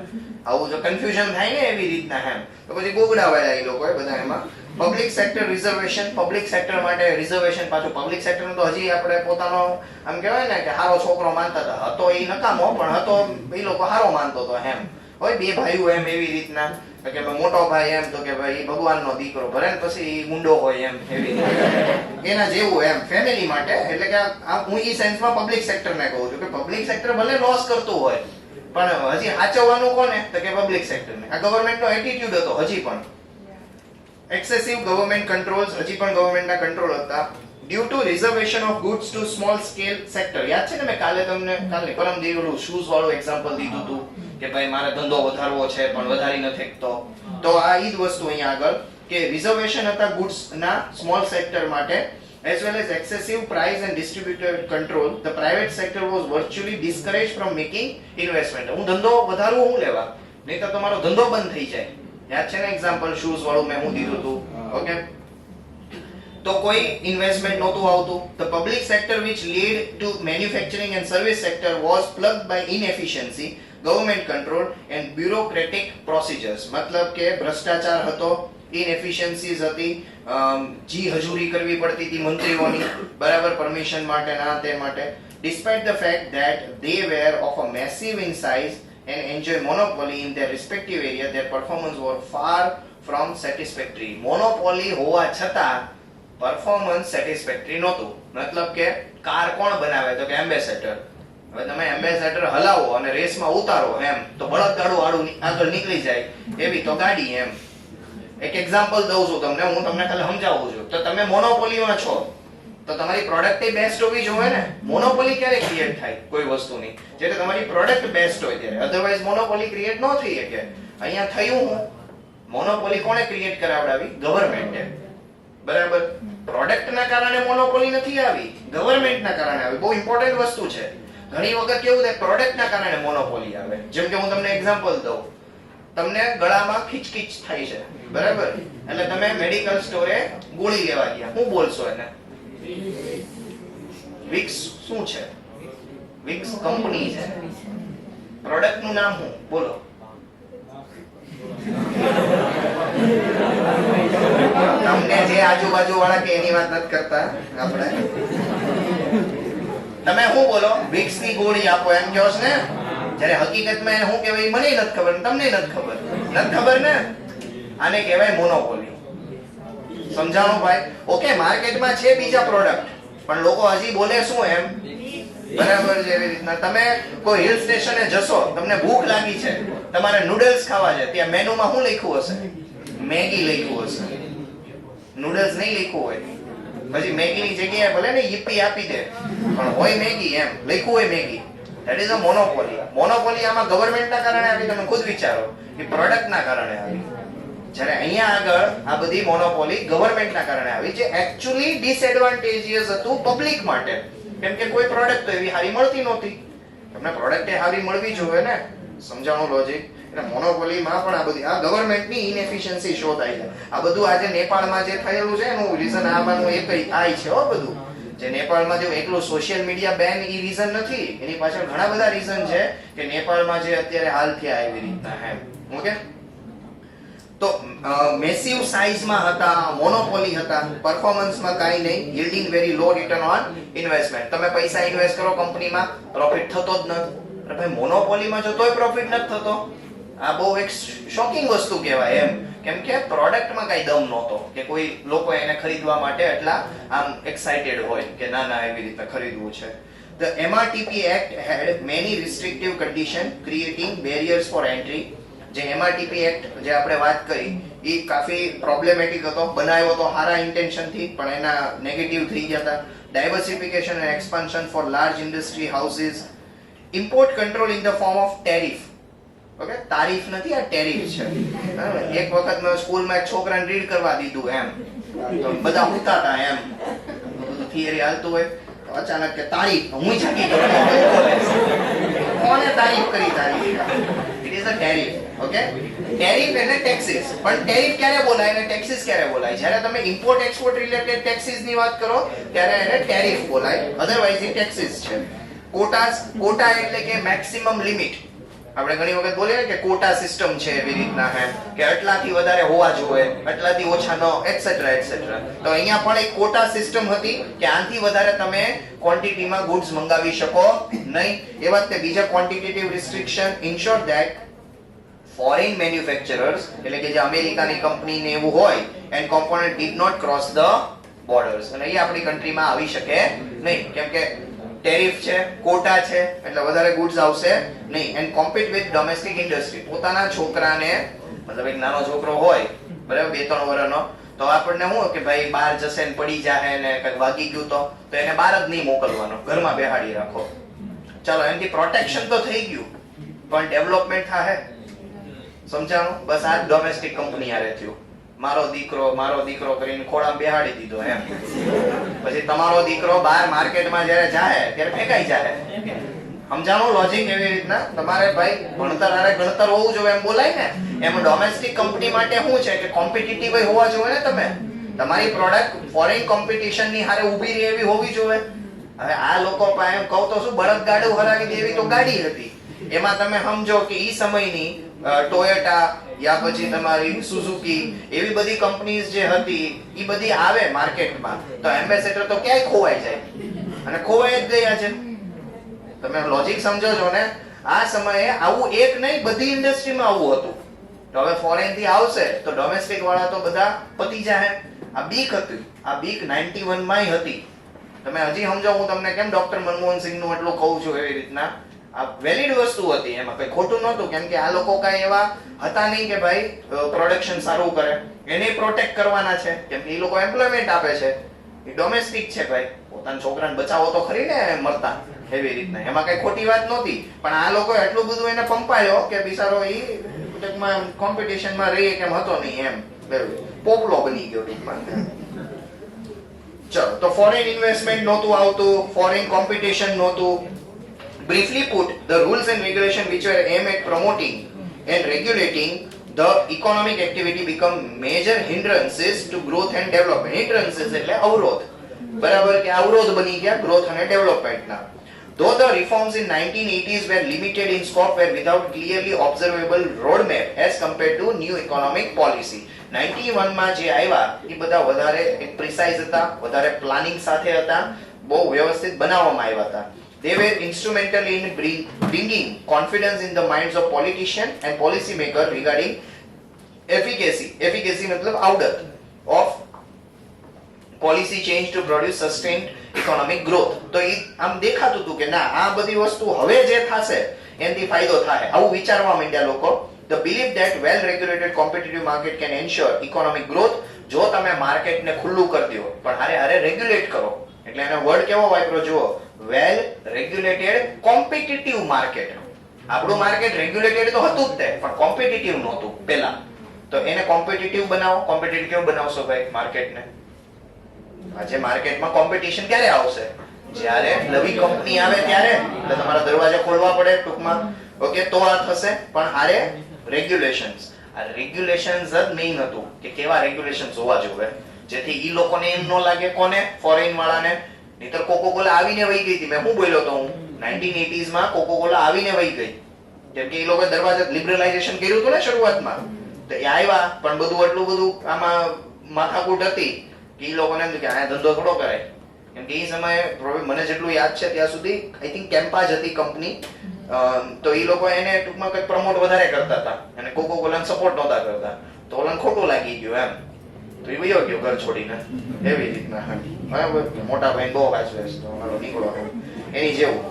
આવું જો કન્ફ્યુઝન થાય ને એવી રીતના એમ, તો પછી ગોગડાવાળા એ લોકોએ બધા એમાં. Public sector reservation, public sector માટે રિઝર્વેશન. પાછું પબ્લિક સેક્ટર તો હજી આપણે પોતાનો આમ કહેવાય ને કે હારો છોકરો માનતા હતા. હતો એ નકામો, પણ હતો એ લોકો હારો માનતો હતો એમ. હોય બે ભાઈઓ એમ એવી રીતના કે મોટો ભાઈ એમ તો કે ભાઈ ભગવાનનો દીકરો ભરે ને પછી મુંડો હોય એમ, એવી એના જેવું એમ ફેમિલી માટે. એટલે કે હું ઈ સેન્સમાં પબ્લિક સેક્ટરને કહું છું કે પબ્લિક સેક્ટર ભલે લોસ કરતું હોય પણ હજી સાચવવાનું કોને? તો કે પબ્લિક સેક્ટરને. આ ગવર્નમેન્ટનો એટીટ્યુડ હતો હજી પણ. એક્સેસિવ ગવર્નમેન્ટ કંટ્રોલ્સ, હજી પણ ગવર્નમેન્ટના કંટ્રોલ હતા. Due to reservation of goods to small scale sector. યાદ છે ને મેં કાલે પરમ દિવસે ઓલું શૂઝ વાળું એક્ઝામ્પલ દીધું હતું કે ભાઈ મારે ધંધો વધારવો છે પણ વધારી નથી શકતો. તો આ ઈ જ વસ્તુ અહીંયા આગળ કે રિઝર્વેશન હતા ગુડ્સ ના સ્મોલ સેક્ટર માટે, as well as excessive price and distributor control. The private sector was virtually discouraged from making investment. હું ધંધો વધારવું હું લેવા, નહીં તો તમારો ધંધો બંધ થઈ જાય. યાદ છે ને એક્ઝામ્પલ શૂઝ વાળું મેં હું દીધું હતું? ઓકે, તો કોઈ ઇન્વેસ્ટમેન્ટ નહોતું આવતું. The public sector which led to manufacturing and service sector was plugged by inefficiency, government control and bureaucratic procedures. મતલબ કે ભ્રષ્ટાચાર હતો, ઇનએફિશિયન્સીઝ હતી, જી હજૂરી કરવી પડતી હતી મંત્રીઓની, બરાબર? પરમિશન માટે ના તે માટે. Despite the fact that they were of a massive in size and enjoy monopoly in their respective area, their performance were far from satisfactory. Monopoly હોવા છતાં પરફોર્મન્સ સેટિસ્ફેક્ટરી નહોતું. મતલબ કે કાર કોણ બનાવે? તો કે એમ્બેસેડર. હવે તમે એમ્બેસેડર હલાવો અને રેસમાં ઉતારો એમ તો બળદગાડું આડું આગળ નીકળી જાય, એવી તો ગાડી એમ. એક એક્ઝામ્પલ દઉં છું તમને, હું તમને ખાલી સમજાવું છું. તો તમે મોનોપોલીમાં છો તો તમારી પ્રોડક્ટ એ બેસ્ટ હોવી જોઈએ ને. મોનોપોલી ક્યારે ક્રિએટ થાય કોઈ વસ્તુની? જ્યારે તમારી પ્રોડક્ટ બેસ્ટ હોય ત્યારે. અધરવાઇઝ મોનોપોલી ક્રિએટ ન થઈ શકે. અહીંયા થયું હું મોનોપોલી કોણે ક્રિએટ કરાવડાવી? ગવર્નમેન્ટે, બરાબર? પ્રોડક્ટના કારણે મોનોપોલી નથી આવી, ગવર્નમેન્ટના કારણે આવી. બહુ ઇમ્પોર્ટન્ટ વસ્તુ છે. ઘણી વખત કેવું થાય પ્રોડક્ટના કારણે મોનોપોલી આવે. જેમ કે હું તમને એક્ઝામ્પલ દઉં, તમને ગળામાં ખીચખીચ થાય છે, બરાબર? એટલે તમે મેડિકલ સ્ટોરે ગોળી લેવા ગયા. શું બોલશો એને? વિક્સ શું છે? વિક્સ કંપની છે. પ્રોડક્ટનું નામ શું? બોલો. તમને જે આજુબાજુ વાળા કે એની વાત નથી કરતા આપણે. તમે શું બોલો? વિક્સ ની ગોળી આપો એમ કહો છો ને. જ્યારે હકીકતમાં એને શું કહેવાય મને નથી ખબર, તમને નથી ખબર. નથી ખબર ને? આને કહેવાય મોનોપોલી. સમજાણું ભાઈ? ઓકે, માર્કેટમાં છે બીજા પ્રોડક્ટ પણ લોકો હજી બોલે શું એમ, બરાબર? જેવી રીતના તમે કોઈ હિલ સ્ટેશને જશો, તમને ભૂખ લાગી છે, તમારે નૂડલ્સ ખાવા છે, ત્યાં મેનુમાં શું લખ્યું હશે? મેગી લખ્યું હશે, નૂડલ્સ નહીં લખ્યું હોય. પછી મેગીની જગ્યાએ ભલે ને યીપી આપી દે પણ હોય મેગી એમ, લખ્યું હોય Maggi. That is a monopoly. Monopoly આમાં ગવર્નમેન્ટના કારણે આવી, તમે ખુદ વિચારો કે પ્રોડક્ટના કારણે આવી. જ્યારે અહીંયા આગળ આ બધી મોનોપોલી ગવર્નમેન્ટના કારણે આવી, જે એકચ્યુઅલી ડિસએડવાન્ટેજિયસ હતું પબ્લિક માટે. કેમ કે કોઈ પ્રોડક્ટ તો એવી સારી મળતી નહોતી. તમને પ્રોડક્ટ એ સારી મળવી જોઈએ ને, સમજાણું લોજિક. એટલે મોનોપોલીમાં પણ આ બધી આ ગવર્મેન્ટની ઇનએફિશિયન્સી શો થાય છે. આ બધું આજે નેપાળમાં જે થયેલું છે એનું રીઝન આમાંનું એક આય છે હો. બધું જે નેપાળમાં જે એકલું સોશિયલ મીડિયા બેન ઈ રીઝન નથી, એની પાછળ ઘણા બધા રીઝન છે કે નેપાળમાં જે અત્યારે હાલ થયા એવી રીતના એમ. ઓકે, તો મેસિવ સાઇઝમાં હતા, મોનોપોલી હતા, પરફોર્મન્સમાં કાઈ નહીં, yielding very low return on investment. તમે પૈસા ઇન્વેસ્ટ કરો કંપનીમાં, પ્રોફિટ થતો જ નથી. અરે ભાઈ મોનોપોલીમાં જો તોય પ્રોફિટ નથી થતો, આ બહુ એક શોકિંગ વસ્તુ કહેવાય એમ. કેમ કે પ્રોડક્ટમાં કઈ દમ નહોતો કે કોઈ લોકો એને ખરીદવા માટે એટલા આમ એક્સાઇટેડ હોય કે ના ના એવી રીતે ખરીદવું છે. The MRTP Act had many restrictive conditions creating barriers for entry. જે MRTP Act જે આપણે વાત કરી એ કાફી પ્રોબ્લેમેટિક હતો, બનાવ્યો તો સારા ઇન્ટેન્શન થી પણ એના નેગેટિવ થઈ ગયા હતા. Diversification and expansion for large industry houses, import control in the form of tariff. Okay, તારીફ નથી, આ ટેરિફ છે. એક વખત મેં સ્કૂલમાં એક છોકરાને રીડ કરવા દીધું એમ, તો બધા ઉઠતા હતા એમ, બધું થિયરી હાલતું હોય, અચાનક કે તારીફ, હું જાગી ગયો, કોને તારીફ કરી? તારીફ it is a tariff. Okay, tariff એટલે ટેક્સીસ. પણ ટેરિફ ક્યારે બોલાય અને ટેક્સીસ ક્યારે બોલાય? જ્યારે તમે ઇમ્પોર્ટ એક્સપોર્ટ રિલેટેડ ટેક્સીસ ની વાત કરો ત્યારે એને ટેરિફ બોલાય, અધરવાઇઝ એ ટેક્સીસ છે. કોટા એટલે કે મેક્સિમમ લિમિટ. આપણે ઘણી વખત બોલીએ ને કે કોટા સિસ્ટમ છે એવી રીતના એમ કે આટલાથી વધારે હોવા જોઈએ, આટલાથી ઓછા ન, એટસેટ્રા એટસેટ્રા. તો અહીંયા પણ એક કોટા સિસ્ટમ હતી કે આનાથી વધારે તમે ક્વોન્ટિટીમાં ગુડ્સ મંગાવી શકો નહીં. એ વખતે બીજા quantitative restriction ensure that foreign manufacturers, એટલે કે જે અમેરિકાની કંપની ને એવું હોય, and component did not cross the borders, અને એ આપણી કન્ટ્રીમાં આવી શકે નહીં. કેમ કે ટેરિફ છે, કોટા છે, એટલે વધારે ગુડ્સ આવશે નહીં. And compete with domestic industry. પોતાના છોકરાને, મતલબ એક નાનો છોકરો હોય બરાબર 2-3 વર્ષનો, તો આપણને શું કે ભાઈ બહાર જશે ને પડી જાય ને કંઈક વાગી ગયું તો એને બહાર જ નહીં મોકલવાનો, ઘરમાં બેહાડી રાખો. ચાલો એનાથી પ્રોટેક્શન તો થઈ ગયું, પણ ડેવલપમેન્ટ થાય, સમજાણું? બસ આ ડોમેસ્ટિક કંપની આરે થયું, મારો દીકરો કરીને ખોળામાં બેહાડી દીધો એમ. પછી તમારો દીકરો બહાર માર્કેટમાં જ્યારે જાય ત્યારે ફેંકાઈ જાય. સમજાણું લોજિક? એવી રીતના તમારે ભાઈ ભણતર આરે ગણતર હોવું જોઈએ એમ બોલાય ને. એમ ડોમેસ્ટિક કંપની માટે શું છે કે કોમ્પિટિટિવ હોવા જોઈએ ને. તમે તમારી પ્રોડક્ટ ફોરેન કોમ્પિટિશન ની હારે ઊભી રહે એવી હોવી જોઈએ. હવે આ લોકો પાસે એમ કહું તો શું, બળદ ગાડું હરાવી દેવી તો ગાડી હતી. એમાં તમે સમજો કે ઈ સમયની ટોયોટા યા પછી તમારી સુઝુકી એવી બધી કંપનીઝ જે હતી ઈ બધી આવે માર્કેટમાં, તો એમ્બેસેડર તો ક્યાંય ખોવાઈ જાય, અને ખોવાઈ જ ગયા છે. તમે લોજિક સમજો છો ને? આ સમયે આવું એક નહીં, બધી ઇન્ડસ્ટ્રીમાં આવું હતું. તો હવે ફોરેન થી આવશે તો ડોમેસ્ટિક વાળા તો બધા પતી જાય. આ બીક હતી, આ બીક 91 માં હતી. તમે હજી સમજો, હું તમને કેમ ડોક્ટર મનમોહન સિંહ નું એટલું કહું છું એવી રીતના, આ વેલિડ વસ્તુ હતી, એમાં કઈ ખોટું નહોતું. કેમ કે આ લોકો કઈ એવા હતા નહીં કે ભાઈ પ્રોડક્શન સારું કરે, એને પ્રોટેક્ટ કરવાના છે. કેમ કે એ લોકો એમ્પ્લોયમેન્ટ આપે છે, એ ડોમેસ્ટિક છે ભાઈ, પોતાના છોકરાને બચાવો તો ખરી ને મરતા એવી રીતના. એમાં કઈ ખોટી વાત નહોતી, પણ આ લોકો એટલું બધું એને પંપાયો કે બિચારો એ ટૂંકમાં કોમ્પિટિશનમાં રહી કેમ હતો નહીં એમ, પોપલો બની ગયો ટૂંકમાં. ચલો, તો ફોરેન ઇન્વેસ્ટમેન્ટ નહોતું આવતું, ફોરેન કોમ્પિટિશન નહોતું. Briefly put, the rules and regulation which were aimed at promoting and regulating the economic activity become major hindrances to growth and development. Hindrances એટલે અવરોધ, બરાબર કે અવરોધ બની ગયા growth અને development ના. Though the reforms in 1980s were limited in scope, were without clearly observable roadmap as compared to new economic policy. 91 માં જે આવ્યા એ બધા વધારે પ્રિસાઇઝ હતા, વધારે પ્લાનિંગ સાથે હતા, બહુ વ્યવસ્થિત બનાવવામાં આવ્યા હતા. They were instrumental in bringing confidence in the minds of politicians and policymakers regarding efficacy. Efficacy मतलब आवडत of policy change to produce sustained economic growth. તો એ આમ દેખાતું હતું કે ના, આ બધી વસ્તુ હવે જે થશે એનાથી ફાયદો થાય, આવું વિચારવા માંડ્યા લોકો. The belief that well regulated competitive market can ensure economic growth. જો તમે માર્કેટને ખુલ્લું કરી દો પણ હારે રેગ્યુલેટ કરો, એટલે એનો વર્ડ કેવો વાપરો જુઓ, વેલ રેગ્યુલેટેડ કોમ્પિટિટિવ માર્કેટ. આપણું માર્કેટ રેગ્યુલેટેડ તો હતું જ તે, પણ કોમ્પિટિટિવ નહોતું પહેલા. તો એને કોમ્પિટિટિવ બનાવો. કોમ્પિટિટિવ બનાવશો ભાઈ માર્કેટને, આજે માર્કેટમાં કોમ્પિટિશન ક્યારે આવશે? જ્યારે નવી કંપની આવે ત્યારે એટલે તમારા દરવાજા ખોલવા પડે ટૂંકમાં, ઓકે, તો આ થશે. પણ આરે રેગ્યુલેશન્સ, આ રેગ્યુલેશન્સ જ મેઇન હતું કે કેવા રેગ્યુલેશન્સ હોવા જોઈએ જેથી ઈ લોકોને એમ ન લાગે, કોને, ફોરેન વાળાને. નહીતર કોકોકોલા આવીને વહી ગઈ હતી, મેં શું બોલ્યો તો હું 1980s માં કોકોકોલા આવીને વહી ગઈ, કેમ કે ઈ લોકોએ દરવાજા લિબરલાઇઝેશન કર્યું હતું ને શરૂઆતમાં, તો એ આવ્યા પણ બધું એટલું બધું આમાં માથાકૂટ હતી કે ઈ લોકોને એમ કે આ ધંધો થોડો કરાય. કેમ કે એ સમયે મને જેટલું યાદ છે ત્યાં સુધી આઈ થિંક કેમ્પા જ હતી કંપની, તો એ લોકો એને ટૂંકમાં કંઈક પ્રમોટ વધારે કરતા હતા અને કોકોકોલાને સપોર્ટ નહોતા કરતા, તો ઓલાને ખોટું લાગી ગયું એમ, તો એ વયો ગયો ઘર છોડીને એવી રીતના. બરાબર, મોટા ભાઈ બહુ વાંચવે છે તો અમારો નીકળો એની જેવું.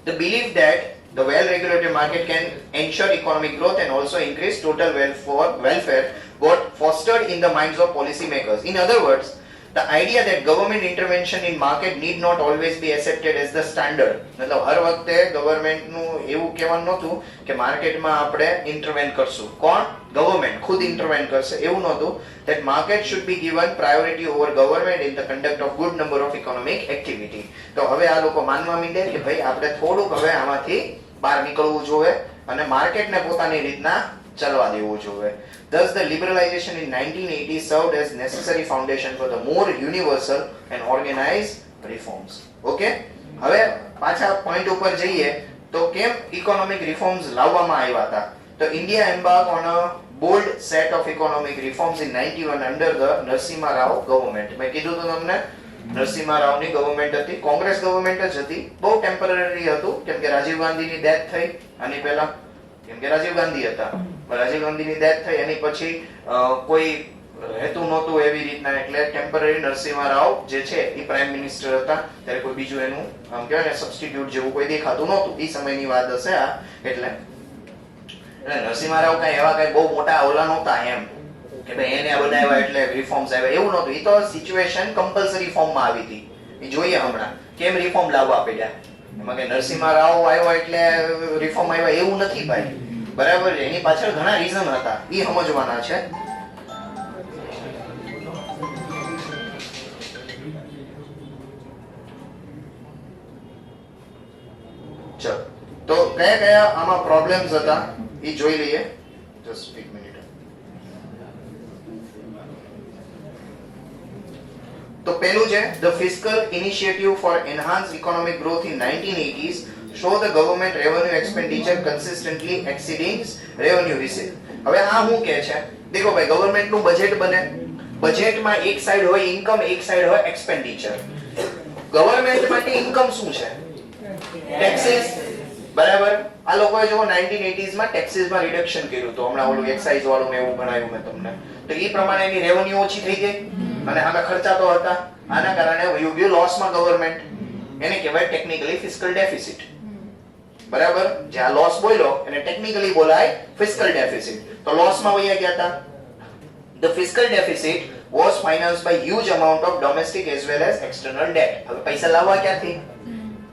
The belief that the well-regulated market can ensure economic growth and also increase total welfare got fostered in the minds of policymakers. In other words, the idea that government intervention in market need not always be accepted as the standard. મતલબ હર વખતે government નું એવું કહેવાનું નહોતું કે માર્કેટમાં આપણે ઇન્ટરવેન કરશું. કોણ? ગવર્નમેન્ટ ખુદ ઇન્ટરવેન કરશે એવું નહોતું. that market should be given priority over government in the conduct of good number of economic activity. તો હવે આ લોકો માનવા માંડે કે ભાઈ આપણે થોડુંક હવે આમાંથી બહાર નીકળવું જોઈએ અને માર્કેટને પોતાની રીતના ચાલવા દેવું જોઈએ. Thus, the liberalization in 1980 served as necessary foundation for the more universal and organized reforms. Okay? હવે પાછા પોઈન્ટ ઉપર જઈએ તો કેમ ઇકોનોમિક રિફોર્મ્સ લાવવામાં આવ્યા હતા? તો India embarked on a bold set of economic reforms in 91 under the Narasimha Rao government. મેં કીધું તો તમને નરસિમ્હા રાવની ગવર્નમેન્ટ હતી, કોંગ્રેસ ગવર્નમેન્ટ જ હતી, બહુ ટેમ્પરરી હતું કેમ કે રાજીવ ગાંધીની ડેથ થઈ આની પહેલા, કેમ કે રાજીવ ગાંધી હતા, રાજીવ ગાંધીની ડેથ થઈ એની પછી કોઈ હેતુ નહોતું એવી રીતના, એટલે ટેમ્પરરી નરસિમ્હા રાવ જે છે એ પ્રાઇમ મિનિસ્ટર હતા ત્યારે કોઈ બીજું એનું આમ કહેવાય ને સબસ્ટિટ્યુટ જેવું કોઈ દેખાતું નહોતું. એ સમયની વાત હશે આ. એટલે નરસિમ્હા રાવ કઈ એવા કઈ બહુ મોટા ઓલા નહોતા એમ કે ભાઈ એને આ બધા આવ્યા એટલે રિફોર્મ્સ આવ્યા એવું નહોતું. એ તો સિચ્યુએશન કમ્પલસરી ફોર્મમાં આવી હતી. એ જોઈએ હમણાં કેમ રિફોર્મ લાવવા પડ્યા. એમાં કે નરસિમ્હા રાવ આવ્યો એટલે રિફોર્મ આવ્યા એવું નથી ભાઈ, બરાબર. એની પાછળ ઘણા રીઝન હતા, એ સમજવાના છે. ચલો તો કયા કયા આમાં પ્રોબ્લેમ્સ હતા એ જોઈ લઈએ. જસ્ટ એક મિનિટ. તો પહેલું છે the fiscal initiative for enhanced economic growth in 1980s show the government revenue expenditure consistently exceeding revenue receipt. હવે આ શું કહે છે? દેખો ભાઈ, ગવર્નમેન્ટ નું બજેટ બને, બજેટમાં એક સાઈડ હોય ઇન્કમ, એક સાઈડ હોય એક્સપેન્ડિચર. ગવર્નમેન્ટ માટે ઇન્કમ શું છે? ટેક્સીસ, બરાબર. આ લોકોએ જો 1980s માં ટેક્સીસ માં રિડક્શન કર્યું તો હમણાં ઓલું એક્સાઇઝ વાળું એવું ભણાવ્યું મેં તમને, તો એ પ્રમાણે એની રેવન્યુ ઓછી થઈ ગઈ અને આમે ખર્ચા તો હતા, આના કારણે વયું ગયું લોસમાં ગવર્નમેન્ટ. એને કહેવાય ટેકનિકલી ફિસ્કલ ડેફિસિટ, બરાબર. જે આ લોસ બોલ્યો એને ટેકનિકલી બોલાય ફિસ્કલ ડેફિસિટ. તો લોસમાં વયા ગયા હતા. The fiscal deficit was financed by huge amount of domestic as well as external debt. હવે પૈસા લાવવા ક્યાંથી?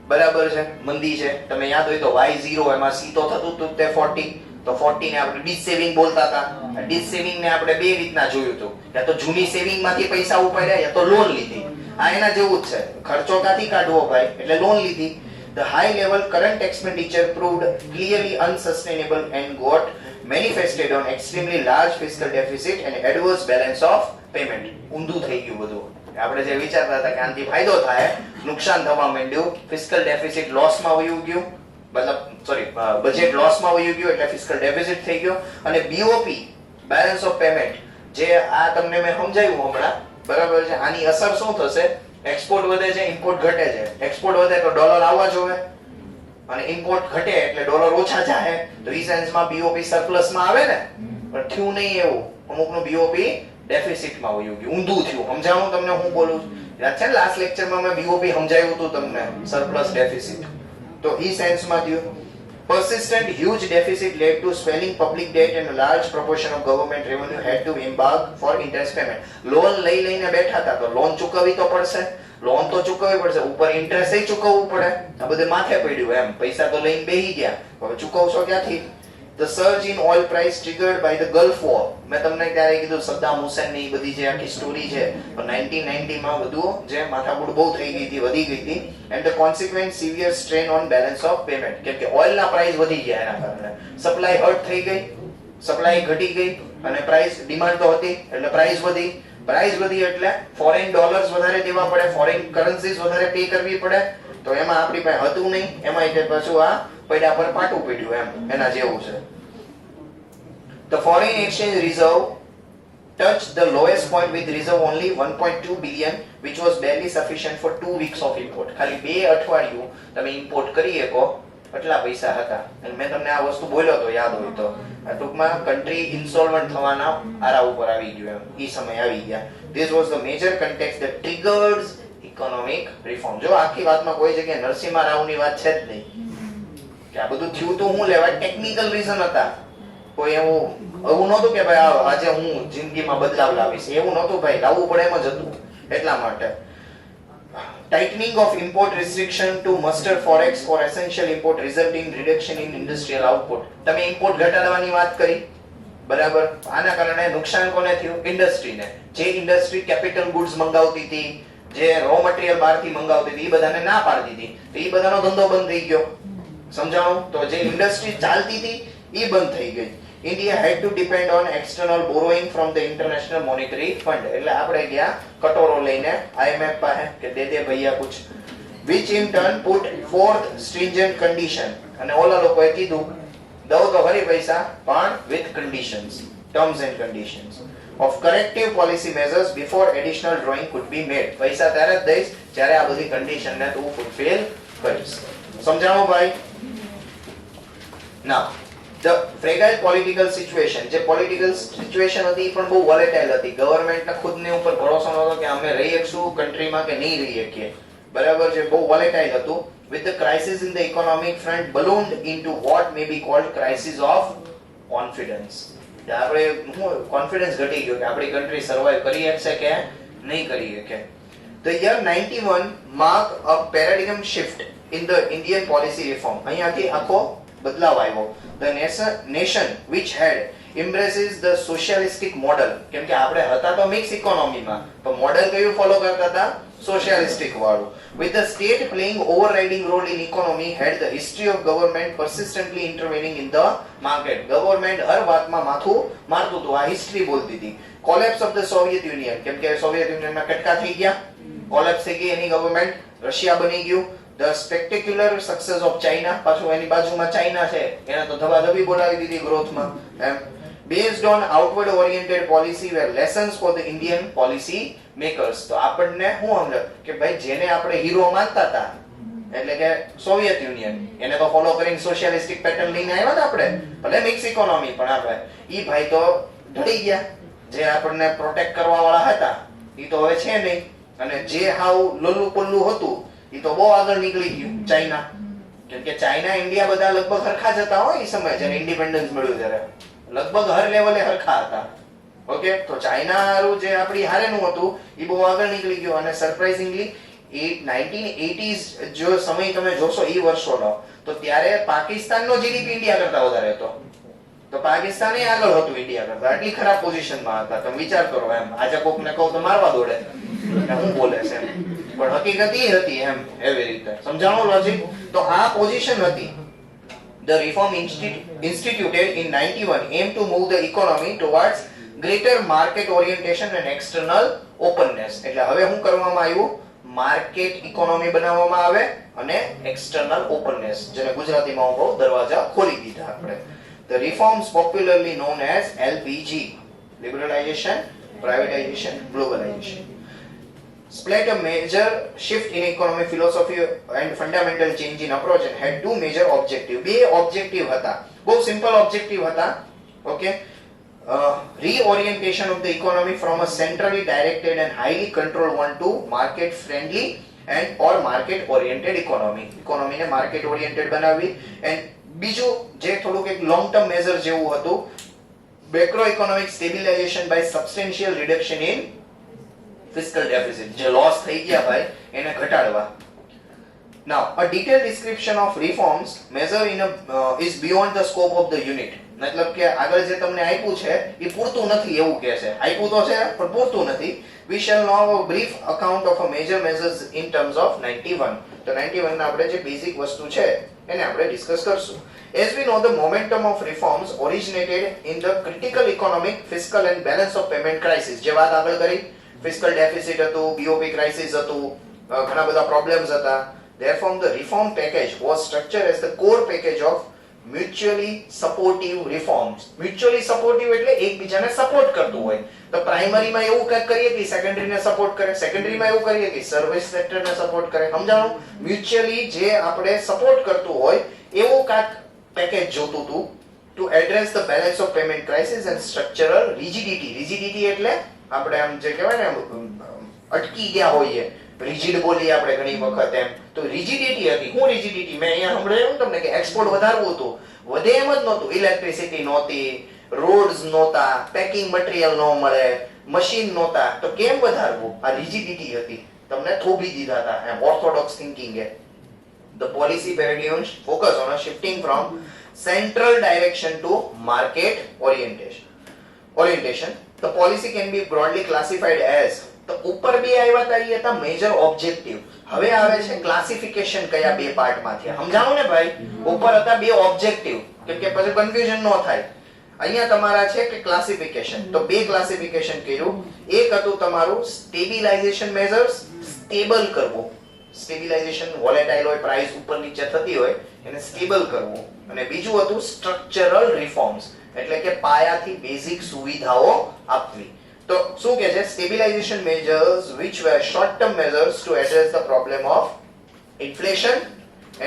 બરાબર છે, મંદી છે. તમે યાદ હોય તો Y0 એમાં C તો થતું હતું તે 40, તો 40 ને આપણે ડીશ સેવિંગ બોલતા હતા. ડીશ સેવિંગ ને આપણે બે રીતના જોયું હતું, યા તો જૂની સેવિંગ માંથી પૈસા ઉપાડ્યા યા તો લોન લીધી. આ એના જેવું જ છે, ખર્ચો ક્યાંથી કાઢવો ભાઈ, એટલે લોન લીધી. The high level current expenditure proved clearly unsustainable and got manifested on extremely large fiscal deficit and adverse balance of payment. ઊંધું થઈ ગયું બધું. આપણે જે વિચારતા હતા કે આનાથી ફાયદો થાય, નુકસાન થવા માંડ્યું. ફિસ્કલ ડેફિસિટ લોસમાં વયું ગયું, મતલબ સોરી બજેટ લોસમાં વયું ગયું એટલે ફિસ્કલ ડેફિસિટ થઈ ગયો. અને બીઓપી બેલેન્સ ઓફ પેમેન્ટ જે આ તમને મેં સમજાવ્યું હમણાં, બરાબર છે. આની અસર શું થશે? એક્સપોર્ટ વધે છે, ઇમ્પોર્ટ ઘટે છે. એક્સપોર્ટ વધે તો ડોલર આવવા જોઈએ અને ઇમ્પોર્ટ ઘટે એટલે ડોલર ઓછા જાય, તો ઈ સેન્સમાં બીઓપી સરપ્લસમાં આવે ને. પણ થયું નહીં એવું, અમુકનું બીઓપી ડેફિસિટમાં વયું ગયું. ઊંધું થયું. સમજાવું તમને હું બોલું છું? યાદ છે ને લાસ્ટ લેક્ચરમાં મેં બીઓપી સમજાવ્યું હતું તમને, સરપ્લસ ડેફિસિટ. તો ઈ સેન્સમાં થયું. Persistent huge deficit led to swelling public debt and a large proportion of government revenue had to embark for interest payment. Loan લઈને બેઠા હતા તો લોન ચૂકવવી તો પડશે, લોન તો ચૂકવવી પડશે, ઉપર ઇન્ટરેસ્ટ એ ચૂકવવું પડે. આ બધે માથે પડ્યું એમ. પૈસા તો લઈને બેહી ગયા, હવે ચૂકવશો ક્યાંથી? The surge in oil price triggered by the Gulf War. મેં તમને ત્યારે કીધું સદ્દામ હુસેન ની બધી જે આખી સ્ટોરી છે 1990 માં બધું જે માથાકૂટ બહુ થઈ ગઈ હતી, વધી ગઈ હતી, and the consequent severe strain on balance of payment. કેમ કે ઓઇલ ના પ્રાઇસ વધી ગયા એના કારણે સપ્લાય હર્ટ થઈ ગઈ, સપ્લાય ઘટી ગઈ અને પ્રાઇસ ડિમાન્ડ તો હતી એટલે પ્રાઇસ વધી એટલે ફોરેન ડોલર્સ વધારે દેવા પડે, ફોરેન કરન્સીઝ વધારે પે કરવી પડે, તો એમાં આપણી પાસે હતું નહીં, એમાં એટલે પાછું આ પૈડા પર પાટું પડ્યું એમ એના જેવું છે. The foreign exchange reserve touched the lowest point with reserve only 1.2 billion, which was barely sufficient for 2 weeks of import. ખાલી 2 અઠવાડિયું તમે ઇમ્પોર્ટ કરી શકો એટલા પૈસા હતા. અને મેં તમને આ વસ્તુ બોલ્યો તો યાદ હોય તો, ટૂંકમાં કન્ટ્રી ઇન્સોલ્વન્ટ થવાના આરા ઉપર આવી ગયું એમ, ઈ સમય આવી ગયા. This was the major context that triggered economic reform. જો આખી વાતમાં કોઈ જગ્યાએ નરસિંહ રાવની વાત છે જ નહીં કે આ બધું થયું તો હું લેવા ટેકનિકલ રીઝન હતા. કોઈ એવું નહોતું કે ભાઈ આજે હું જિંદગીમાં બદલાવ લાવીશ, એવું નહોતું ભાઈ, લાવવું પડે એમ જ હતું. એટલા માટે tightening of import restriction to muster forex for essential import resulting reduction in industrial output. તમે ઇમ્પોર્ટ ઘટાડવાની વાત કરી, બરાબર, આના કારણે નુકસાન કોને થયું? ઇન્ડસ્ટ્રીને. જે ઇન્ડસ્ટ્રી કેપિટલ ગુડ્સ મંગાવતી હતી, જે રો મટીરીયલ બહારથી મંગાવતી હતી, એ બધાને ના પાડતી હતી, તો એ બધાનો ધંધો બંધ થઈ ગયો. સમજાણું? તો જે ઇન્ડસ્ટ્રી ચાલતી હતી એ બંધ થઈ ગઈ. India had to depend on external borrowing from the International Monetary Fund. એટલે આપણે ગયા કટોરો લઈને IMF પાસે કે દે ભૈયા કુછ, which in turn put forth stringent condition. અને ઓલા લોકોએ કીધું દઉં તો ખરી પૈસા પણ with conditions, terms and conditions of corrective policy measures before additional drawing could be made. પૈસા ત્યારે જ દઈશ જ્યારે આ બધી કન્ડિશન ને તું ફૂલફિલ કરીશ. સમજાણું ભાઈ? Now the fragile political situation, જે political situation હતી એ પણ બહુ volatile હતી. ગવર્નમેન્ટને ખુદને ઉપર ભરોસો નહોતો કે અમે રહી શકશું કન્ટ્રીમાં કે નહીં રહી શકીએ, બરાબર છે, બહુ volatile હતું. With the crisis in the economic front ballooned into what may be called crisis of confidence. આપણે કોન્ફિડન્સ ઘટી ગયો કે આપણી કન્ટ્રી સર્વાઈવ કરી શકશે કે નહીં કરી શકે. The year 91 marked a paradigm shift in the Indian policy reform. અહીંયાથી આખો બદલાવ આવ્યો. The nation which had embraces the socialistic model, કેમ કે આપણે હતા તો મિક્સ ઇકોનોમીમાં, તો મોડેલ કયું ફોલો કરતા હતા? સોશિયાલિસ્ટિક વાળું. With the state playing overriding role in economy, had the history of government persistently intervening in the market. Government હર વાતમાં માથું મારતું હતું, આ હિસ્ટ્રી બોલતી હતી. Collapse of the Soviet Union, કેમ કે સોવિયત યુનિયનના કટકા થઈ ગયા, કોલેપ્સ થઈ ગઈ એની ગવર્નમેન્ટ, રશિયા બની ગયું. The spectacular success of China, પાછું એની બાજુમાં ચાઇના છે, એને તો ધબાધબી બોલાવી દીધી ગ્રોથમાં એમ. Based on outward oriented policy were lessons for the Indian policy makers. તો આપણને શું સમજ કે ભાઈ જેને આપણે હીરો માનતા હતા એટલે કે સોવિયત યુનિયન, એને તો ફોલો કરીને સોશિયાલિસ્ટિક પેટર્ન લઈને આવ્યા હતા આપણે, ભલે મિક્સ ઇકોનોમી પણ આપણે, ઈ ભાઈ તો ઢળી ગયા. જે આપણને પ્રોટેક્ટ કરવા વાળા હતા ઈ તો હવે છે નહીં, અને જે હાવ લોલ્લું પલ્લું હતું ઈ તો બહુ આગળ નીકળી ગયું ચાઇના. કેમ કે ચાઇના ઇન્ડિયા બધા લગભગ હરખા જ હતા હોય એ સમયે જ્યારે ઇન્ડિપેન્ડન્સ મળ્યું ત્યારે, લગભગ હર લેવલે હરખા હતા. ઓકે, તો ચાઇનાનું જે આપણી હારેનું હતું એ બહુ આગળ નીકળી ગયું. અને સરપ્રાઇઝિંગલી 1980s જો સમય તમે જોશો એ વર્ષોનો, તો ત્યારે પાકિસ્તાનનો જીડીપી ઇન્ડિયા કરતા વધારે હતો. તો પાકિસ્તાન એ આગળ હતું ઇન્ડિયા કરતા, આટલી ખરાબ પોઝિશનમાં હતા. તમે વિચાર કરો એમ, આજે કોકને કહું તો મારવા દોડે, હું બોલે છે એમ, પણ હકીકત એ હતી એમ, એવી રીતે. સમજાણો લોજિક? તો આ પોઝિશન હતી. The reform instituted in 91 aimed to move the economy towards greater market orientation and external openness. એટલે હવે શું કરવામાં આવ્યું? માર્કેટ ઇકોનોમી બનાવવામાં આવે અને એક્સટર્નલ ઓપનનેસ, જેને ગુજરાતીમાં હું કહું દરવાજા ખોલી દીધા આપણે. The reforms popularly known as LPG, liberalization, privatization, globalization, split a major shift in economic philosophy and fundamental change in approach and had two major objectives. બે objective હતા, બહુ simple objective હતા. Okay, reorientation of the economy from a centrally directed and highly controlled one to market friendly and or market oriented economy. Economy ને market oriented બનાવવી. and બીજું જે થોડુંક એક long term measure જેવું હતું, macroeconomic stabilization by substantial reduction in fiscal deficit. જે loss થઈ ગયા ભાઈ એને ઘટાડવા. Now, a detailed description of reforms measure is beyond the scope of the unit. મતલબ કે આગળ જે તમને આપ્યું છે એ પૂરતું નથી એવું કહે છે. આપ્યું તો છે પણ પૂરતું નથી. We shall now have a brief account of a major measures in terms of 91. તો 91 ના આપણે જે બેઝિક વસ્તુ છે એને આપણે ડિસ્કસ કરશું. As we know, the momentum of reforms originated in the critical economic, fiscal and balance of payment crisis. જે વાત આગળ કરી, fiscal deficit હતું, BOP crisis હતું, ઘણા બધા problems હતા. Therefore, the reform package was structured as the core package of mutually supportive reforms. Mutually supportive એટલે એકબીજાને સપોર્ટ કરતું હોય. તો પ્રાઇમરી માં એવું કંઈક કરીએ કે સેકન્ડરી ને સપોર્ટ કરે, સેકન્ડરી માં એવું કરીએ કે સર્વિસ સેક્ટર ને સપોર્ટ કરે. સમજાણું? મ્યુચ્યુઅલી જે આપણે સપોર્ટ કરતું હોય એવું કાંઈક પેકેજ જોતું હતું to address the balance of payment crisis and structural rigidity. Rigidity એટલે આપણે આમ જે કહેવાય ને અટકી ગયા હોઈએ, રિજિડ બોલીએ આપણે ઘણી વખત એમ. તો રિજિડિટી હતી. શું રિજિડિટી? મેં અહીંયા સંભળાયું તમને કે એક્સપોર્ટ વધારવું હતું, વધે એમ જ નહોતું. ઇલેક્ટ્રિસિટી નહોતી, રોડ્સ નહોતા, પેકિંગ મટીરીયલ ન મળે, મશીન નહોતા. તો કેમ વધારવું? આ રિજિડિટી હતી. તમને થોભી દીધા હતા એમ ઓર્થોડોક્સ થિંકિંગ એ. The policy paradigms focus on a shifting from central direction to market orientation. The policy can be broadly classified as તો ઉપર બે આવ્યા હતા એ હતા મેજર ઓબ્જેક્ટિવ. હવે આવે છે ક્લાસિફિકેશન કયા બે પાર્ટમાં થયા. સમજાણું ને ભાઈ? ઉપર હતા બે ઓબ્જેક્ટિવ કેમ કે પછી કન્ફ્યુઝન ન થાય. અહીંયા તમારા છે કે ક્લાસિફિકેશન. તો બે ક્લાસિફિકેશન કર્યું. એક હતું તમારું સ્ટેબિલાઇઝેશન મેજર્સ, સ્ટેબલ કરવું. સ્ટેબિલાઇઝેશન વોલેટાઇલ હોય, પ્રાઇસ ઉપર નીચે થતી હોય એને સ્ટેબલ કરવું. અને બીજું હતું સ્ટ્રક્ચરલ રિફોર્મ્સ એટલે કે પાયાથી બેઝિક સુવિધાઓ આપવી. તો શું કહે છે? Stabilisation measures which were short term measures to address the problem of inflation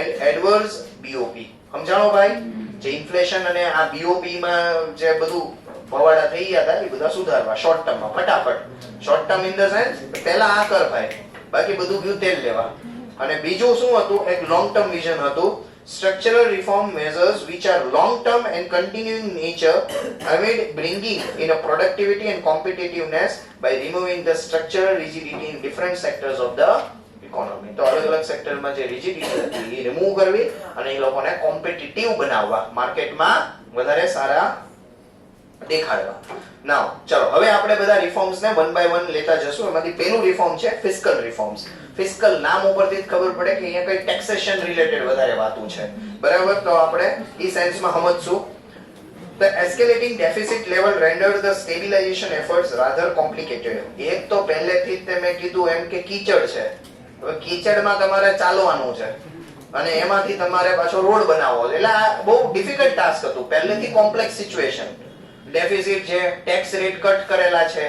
and adverse BOP. સમજાણો ભાઈ? જે ઇન્ફ્લેશન અને આ BOP માં જે બધું ભવાડા થઈ ગયા હતા એ બધા સુધારવા શોર્ટ ટર્મ માં ફટાફટ. Short term in the sense પહેલા આ કર ભાઈ, બાકી બધું ગયું તેલ લેવા. અને બીજું શું હતું? એક લોંગ ટર્મ વિઝન હતું. Structural reform measures which are long term and continuing nature amid bringing in a productivity and competitiveness by removing the structural rigidity in different sectors of the economy. તો અલગ અલગ સેક્ટરમાં જે rigidity હતી એ remove કરવી અને એ લોકોને કોમ્પિટિટિવ બનાવવા, માર્કેટમાં વધારે સારા દેખાડવા. નાઉ ચલો હવે આપણે બધા રિફોર્મ્સ ને વન બાય વન લેતા જશું. એમાંથી પહેલું રિફોર્મ છે ફિસ્કલ રિફોર્મ્સ. ફિસ્કલ નામ ઉપરથી જ ખબર પડે કે અહીંયા કઈ ટેક્સેશન રિલેટેડ વધારે વાતો છે. બરાબર? તો આપણે એ સેન્સમાં સમજશું. The escalating deficit level rendered the stabilization efforts rather complicated. એક તો પહેલેથી જ મેં કીધું એમ કે કીચડ છે. હવે કીચડમાં તમારે ચાલવાનું છે અને એમાંથી તમારે પાછો રોડ બનાવવો છે. એટલે આ બહુ ડિફિકલ્ટ ટાસ્ક હતું. પહેલેથી કોમ્પ્લેક્સ સિચ્યુએશન. ડેફિસિટ છે, ટેક્સ રેટ કટ કરેલા છે.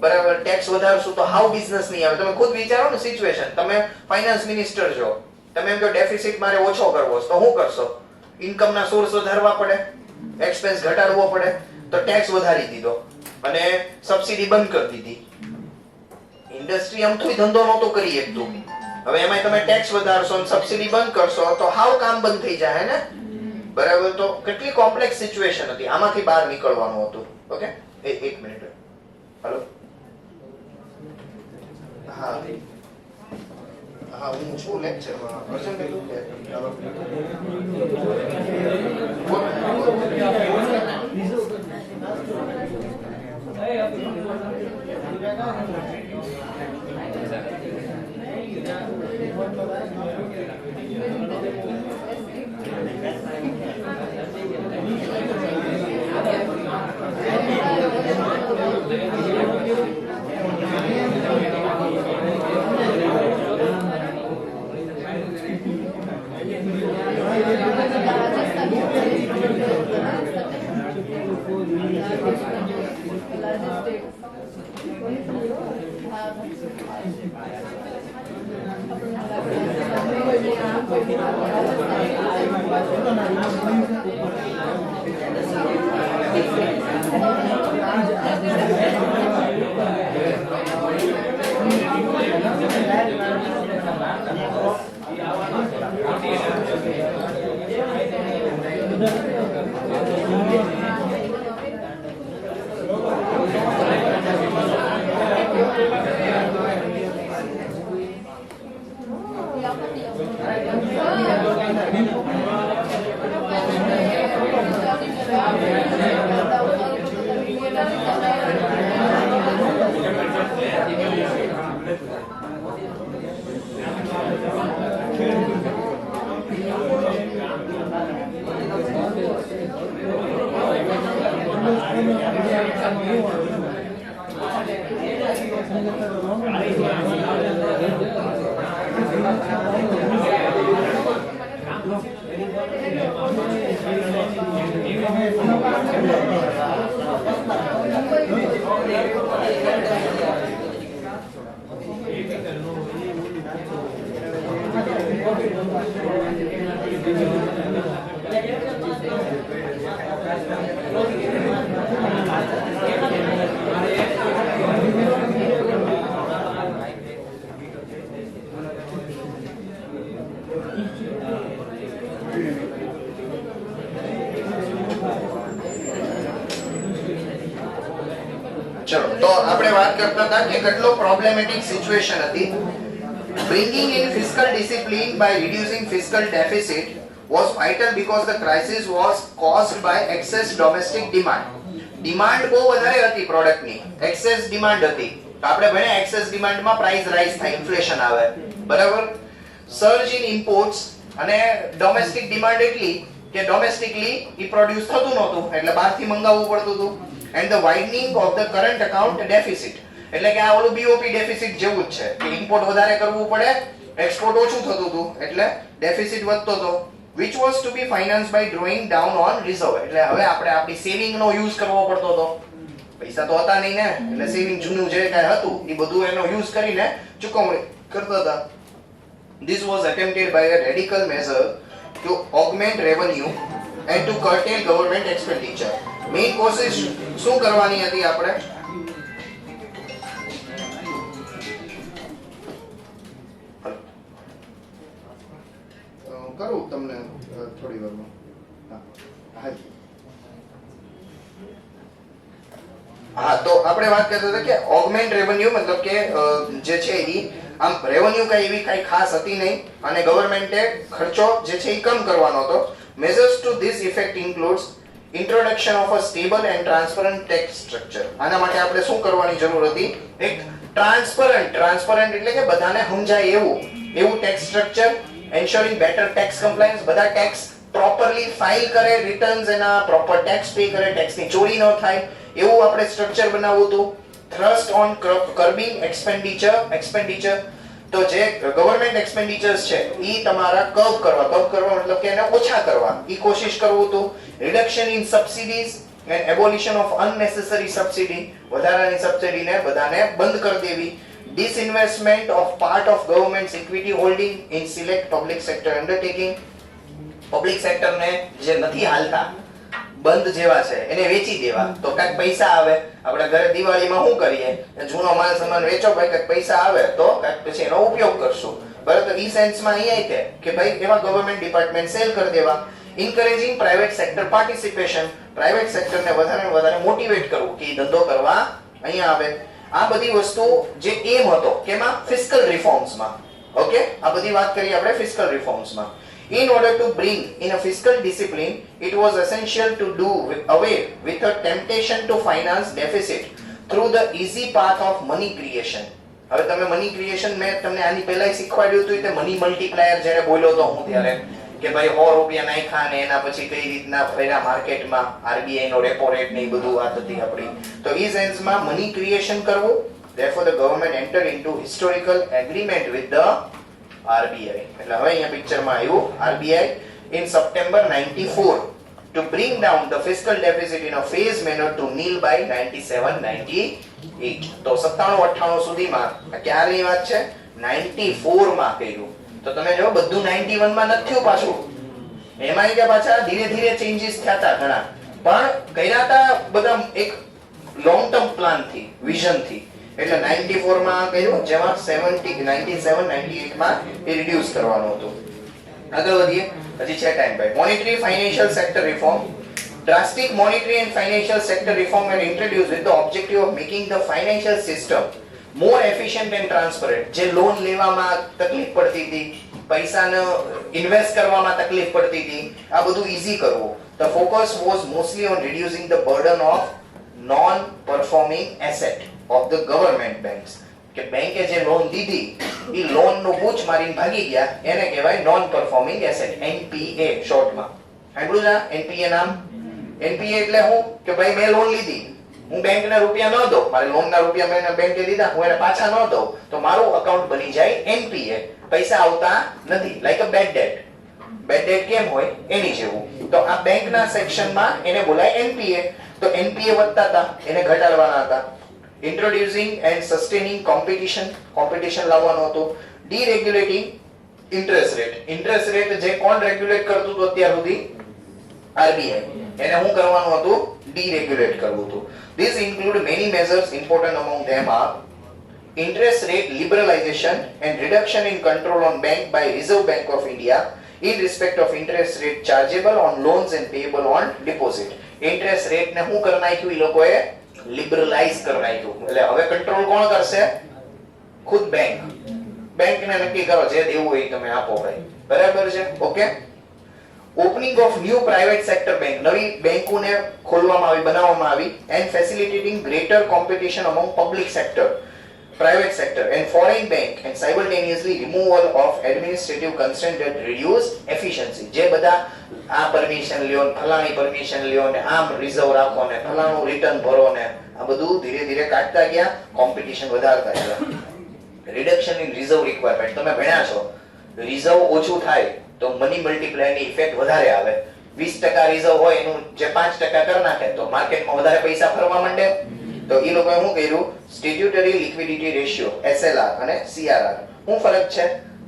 બરાબર? ટેક્સ વધારશું તો હાઉ બિઝનેસ નહીં આવે. તમે ખુદ વિચારો ને સિચ્યુએશન. તમે ફાઇનાન્સ મિનિસ્ટર છો, તમે એમ કહો ડેફિસિટ મારે ઓછો કરવો છે તો શું કરશો? ઇન્કમના સોર્સ વધારવા પડે, એક્સપેન્સ ઘટાડવો પડે. તો ટેક્સ વધારી દીધો અને સબસિડી બંધ કરી દીધી. ઇન્ડસ્ટ્રી આમથી ધંધો નહોતો કરી શકતું. હવે એમાં તમે ટેક્સ વધારશો અને સબસિડી બંધ કરશો તો હાવ કામ બંધ થઈ જાય ને. બરાબર? તો કેટલી કોમ્પ્લેક્સ સિચ્યુએશન હતી. આમાંથી બહાર નીકળવાનું હતું. ઓકે, એક મિનિટ. હેલો, હા હા હું છું લેક્ચરમાં. અર્જન્ટ એટલું કે Yeah. ચલો તો આપણે વાત કરતા હતા કે કેટલો પ્રોબ્લેમેટિક સિચ્યુએશન હતી. Bringing in fiscal discipline by reducing fiscal deficit was vital because the crisis was caused by excess domestic demand. Demand બહુ વધારે હતી પ્રોડક્ટની, એક્સેસ ડિમાન્ડ હતી. તો આપણે ભણે એક્સેસ ડિમાન્ડમાં પ્રાઇસ રાઇઝ થાય, ઇન્ફ્લેશન આવે, બરાબર. સર્જ ઇન ઇમ્પોર્ટ્સ અને ડોમેસ્ટિક ડિમાન્ડ એટલી કે ડોમેસ્ટિકલી ઈ પ્રોડ્યુસ થતું નહોતું એટલે બહારથી મંગાવવું પડતું હતું. And the widening of the current account deficit, એટલે કે આ ઓલું બીઓપી ડેફિસિટ જેવું જ છે કે ઇમ્પોર્ટ વધારે કરવું પડે, એક્સપોર્ટ ઓછું થતું હતું એટલે ડેફિસિટ વધતો હતો. which was to be financed by drawing down on reserve, એટલે હવે આપણે આપણી સેવિંગ નો યુઝ કરવો પડતો હતો. પૈસા તો હતા નહીં ને, એટલે સેવિંગ જૂનું જે કાંઈ હતું એ બધું એનો યુઝ કરીને ચૂકવણી કરતા હતા. This was attempted by a radical measure to augment revenue and to curtail government expenditure. Main કોશિશ શું કરવાની હતી આપણે? કરું તમને થોડી વારમાં. હા તો આપણે વાત કરતા હતા કે ઓગમેન્ટ રેવન્યુ મતલબ કે જે છે એ આમ રેવન્યુ કઈ એવી કઈ ખાસ હતી નહીં અને ગવર્મેન્ટે ખર્ચો જે છે એ કમ કરવાનો હતો. Measures to this effect includes introduction of a stable and transparent tax structure. આના માટે આપણે શું કરવાની જરૂર હતી? એક ટ્રાન્સપરન્ટ એટલે કે બધાને સમજાય એવું tax structure, ensuring better tax compliance, બધા ટેક્સ પ્રોપરલી ફાઇલ કરે, રિટર્ન્સ એના પ્રોપર ટેક્સ પે કરે, ટેક્સની ચોરી ન થાય એવું આપણે સ્ટ્રક્ચર બનાવવું હતું. thrust on curbing expenditure, તો જે ગવર્મેન્ટ એક્સપેન્ડિચર્સ છે ઈ તમારા કર્વ કરવા મતલબ કે એને ઓછા કરવા ઈ કોશિશ કરવું હતું. Reduction in subsidies and abolition of unnecessary subsidy, વધારાની સબસિડીને બધાને બંધ કરી દેવી. disinvestment of part of government's equity holding in select public sector undertaking, public સેક્ટરને જે નથી હાલતા બંધ જેવા છે એને વેચી દેવા. તો કાંઈક પૈસા આવે, આપણે ઘરે દિવાળીમાં શું કરીએ, જૂનો માલ સામાન વેચો ભાઈ, કાંઈક પૈસા આવે તો કાંઈક પછી એનો ઉપયોગ કરશું, બરાબર. ઈ સેન્સમાં અહીંયા કે ભાઈ એવા ગવર્મેન્ટ ડિપાર્ટમેન્ટ સેલ કરી દેવા. encouraging private sector participation, private સેક્ટરને વધારે મોટિવેટ કરવું કે ધંધો કરવા અહીંયા આવે. આ બધી વસ્તુ જે એમ હતો કેમાં? ફિસ્કલ રિફોર્મ્સમાં. ઓકે, આ બધી વાત કરી આપણે fiscal રિફોર્મ્સમાં. In order to bring in a fiscal discipline, it was essential to do away with a temptation to finance deficit through the easy path of money creation. હવે તમે મની ક્રિએશન મેં તમને આની પહેલા શીખવાડ્યું હતું કે મની મલ્ટીપ્લાયર જ્યારે બોલ્યો તો હું ત્યારે કે ભાઈ 100 રૂપિયા નાખ્યા ને એના પછી કઈ રીતના ફેરા માર્કેટમાં આરબીઆઈ નો રેપો રેટ ને એ બધું વાત હતી આપણી. તો ઈ સેન્સમાં મની ક્રિએશન કરવું. therefore the government entered into historical agreement with the RBI. એટલે હવે અહીંયા પિક્ચરમાં આવ્યું RBI in September 94 to bring down the fiscal deficit in a phased manner to nil by 97-98. તો 97-98 સુધીમાં ક્યારની વાત છે? 94 માં કર્યું. તો તમે જો બધું 91 માં નથી થયું પાછું, એમાં કે પાછા ધીરે ધીરે ચેન્જીસ થયા હતા ઘણા, પણ કર્યા હતા બધા એક લોંગ ટર્મ પ્લાન થી, વિઝન થી. એટલે 94 માં કર્યું, જેમાં 97-98 માં એ રિડ્યુસ કરવાનું હતું. આગળ વધીએ, હજી છે ટાઈમ ભાઈ. Monetary financial sector reform. Drastic monetary and financial sector reform were introduced with the objective of making the financial system more efficient and transparent. જે લોન લેવામાં તકલીફ પડતી હતી, પૈસાને ઇન્વેસ્ટ કરવામાં તકલીફ પડતી હતી, આ બધું ઈઝી કરવું. The focus was mostly on reducing the burden of non-performing asset of the government banks. કે બેંકે જે લોન દીધી એ લોન નું બૂચ મારીને ભાગી ગયા એને કહેવાય નોન પરફોર્મિંગ એસેટ, NPA શોર્ટમાં. સાંભળ્યું છે NPA નામ? NPA એટલે શું કે ભાઈ મેં લોન લીધી હું બેંકના રૂપિયા ન દઉં, મારે લોનના રૂપિયા મેં બેંકે દીધા, હું એને પાછા ન દઉં તો મારું અકાઉન્ટ બની જાય એનપીએ, પૈસા આવતા નથી, like a bad debt. Bad debt કેમ હોય એની જેવું. તો આ બેંકના સેક્શનમાં એને બોલાય એનપીએ. તો એનપીએ વધતા હતા, એને ઘટાડવાના હતા. ઇન્ટ્રોડ્યુસિંગ એન્ડ સસ્ટેનિંગ કોમ્પિટિશન, કોમ્પિટિશન લાવવાનું હતું. ડીરેગ્યુલેટિંગ ઇન્ટરેસ્ટ રેટ, ઇન્ટરેસ્ટ રેટ જે કોણ રેગ્યુલેટ કરતું હતું અત્યાર સુધી? આરબીઆઈ. એને શું કરવાનું હતું? ડીરેગ્યુલેટ કરવું હતું. These include many measures. Important among them are interest rate liberalization and reduction in control on bank by Reserve Bank of India in respect of interest rate chargeable on loans and payable on deposit. Interest rate ને શું કરી નાખ્યું? એ લોકોએ liberalise કરી નાખ્યું. એટલે હવે control કોણ કરશે? ખુદ બેંક. બેંકને નક્કી કરો જે દેવું હોય તમે આપો ભાઈ. બરાબર છે? Okay. Opening of new private sector bank, નવી બેંકોને ખોલવામાં આવી, બનાવવામાં આવી. And facilitating greater competition among public sector, private sector and foreign bank and simultaneously removal of administrative constraint that reduce efficiency. જે બધા આ પરમિશન લ્યો ને ફલાણી પરમિશન લ્યો ને આમ રિઝર્વ રાખો ને ફલાણું રિટર્ન ભરો ને આ બધું ધીરે ધીરે કાઢતા ગયા, કોમ્પિટિશન વધારતા ગયા. રિડક્શન ઇન રિઝર્વ રિક્વાયરમેન્ટ, તમે ભણ્યા છો રિઝર્વ ઓછું થાય તો મની મલ્ટીપ્લાયરની ઇફેક્ટ વધારે આવે. 20% રિઝર્વ હોય એનું જે 5% કરી નાખે તો માર્કેટમાં વધારે પૈસા ફરવા માંડે. તો એ લોકોએ શું કર્યું? સ્ટેટ્યુટરી લિક્વિડિટી રેશિયો એસએલઆર અને સીઆરઆર. શું ફરક છે?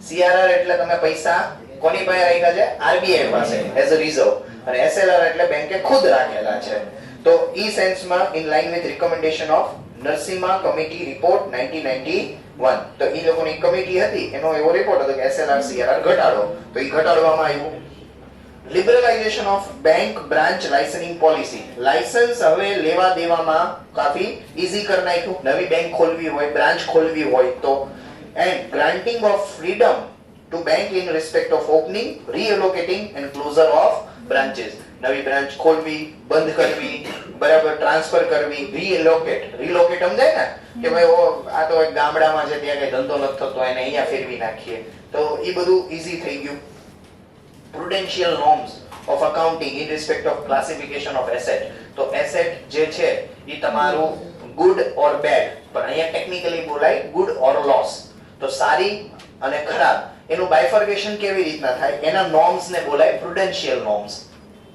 સીઆરઆર એટલે તમે પૈસા કોની પાસે રાખ્યા છે? આરબીઆઈ પાસે એઝ અ રિઝર્વ, અને એસએલઆર એટલે બેંકે ખુદ રાખેલા છે. તો ઈ સેન્સમાં in line with recommendation of Narasimha committee report 1991. તો ઈ લોકોની કમિટી હતી, એનો એવો રિપોર્ટ હતો કે એસએલઆર સીઆરઆર ઘટાડો, તો ઈ ઘટાડવામાં આવ્યું. Liberalisation of bank branch licensing policy, licence હવે લેવા દેવામાં કાફી ઈઝી કરી નાખ્યું. નવી બેંક ખોલવી હોય, બ્રાન્ચ ખોલવી હોય તો. And granting of freedom to bank in respect of opening, reallocating and closure of branches. નવી બ્રાન્ચ ખોલવી, બંધ કરવી, બરાબર, ટ્રાન્સફર કરવી, રીએલોકેટ. રીલોકેટ સમજાય ને કે ભાઈ આ તો એક ગામડામાં છે ત્યાં કઈ ધંધો નથી થતો એને અહીંયા ફેરવી નાખીએ, તો એ બધું ઈઝી થઈ ગયું. prudential norms of accounting in respect of classification of asset. તો asset જે છે એ તમારું good or bad, પણ અહીંયા ટેકનિકલી બોલાય good or loss. તો સારી અને ખરાબ એનું બાયફર્કેશન કેવી રીતના થાય? એના નોર્મ્સ ને બોલાય prudential norms.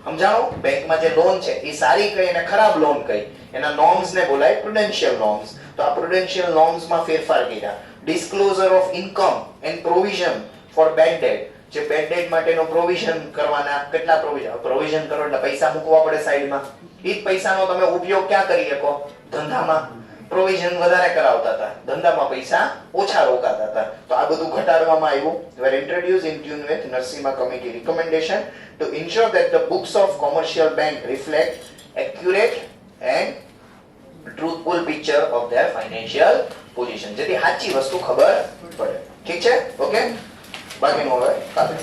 સમજાણો? બેંકમાં જે લોન છે એ સારી કઈ અને ખરાબ લોન કઈ, એના નોર્મ્સ ને બોલાય prudential norms. તો આ prudential norms માં ફેરફાર કર્યા. disclosure of income and provision for bad debt, જે બેડ ડેટ માટેનો પ્રોવિઝન કરવાના. કેટલા પ્રોવિઝન કરો એટલે પૈસા મૂકવા પડે સાઈડમાં. એ જ પૈસાનો તમે ઉપયોગ ક્યાં કરી શકો? ધંધામાં. પ્રોવિઝન વધારે કરાવતા હતા, ધંધામાં પૈસા ઓછા રોકાતા હતા. તો આ બધું ઘટાડવામાં આવ્યું. were introduced in tune with Narasimha Committee recommendation to ensure that the books of commercial bank reflect accurate and truthful picture of their financial position. જેથી સાચી વસ્તુ ખબર પડે. ઠીક છે? ઓકે. બાકીનું હવે કાલે.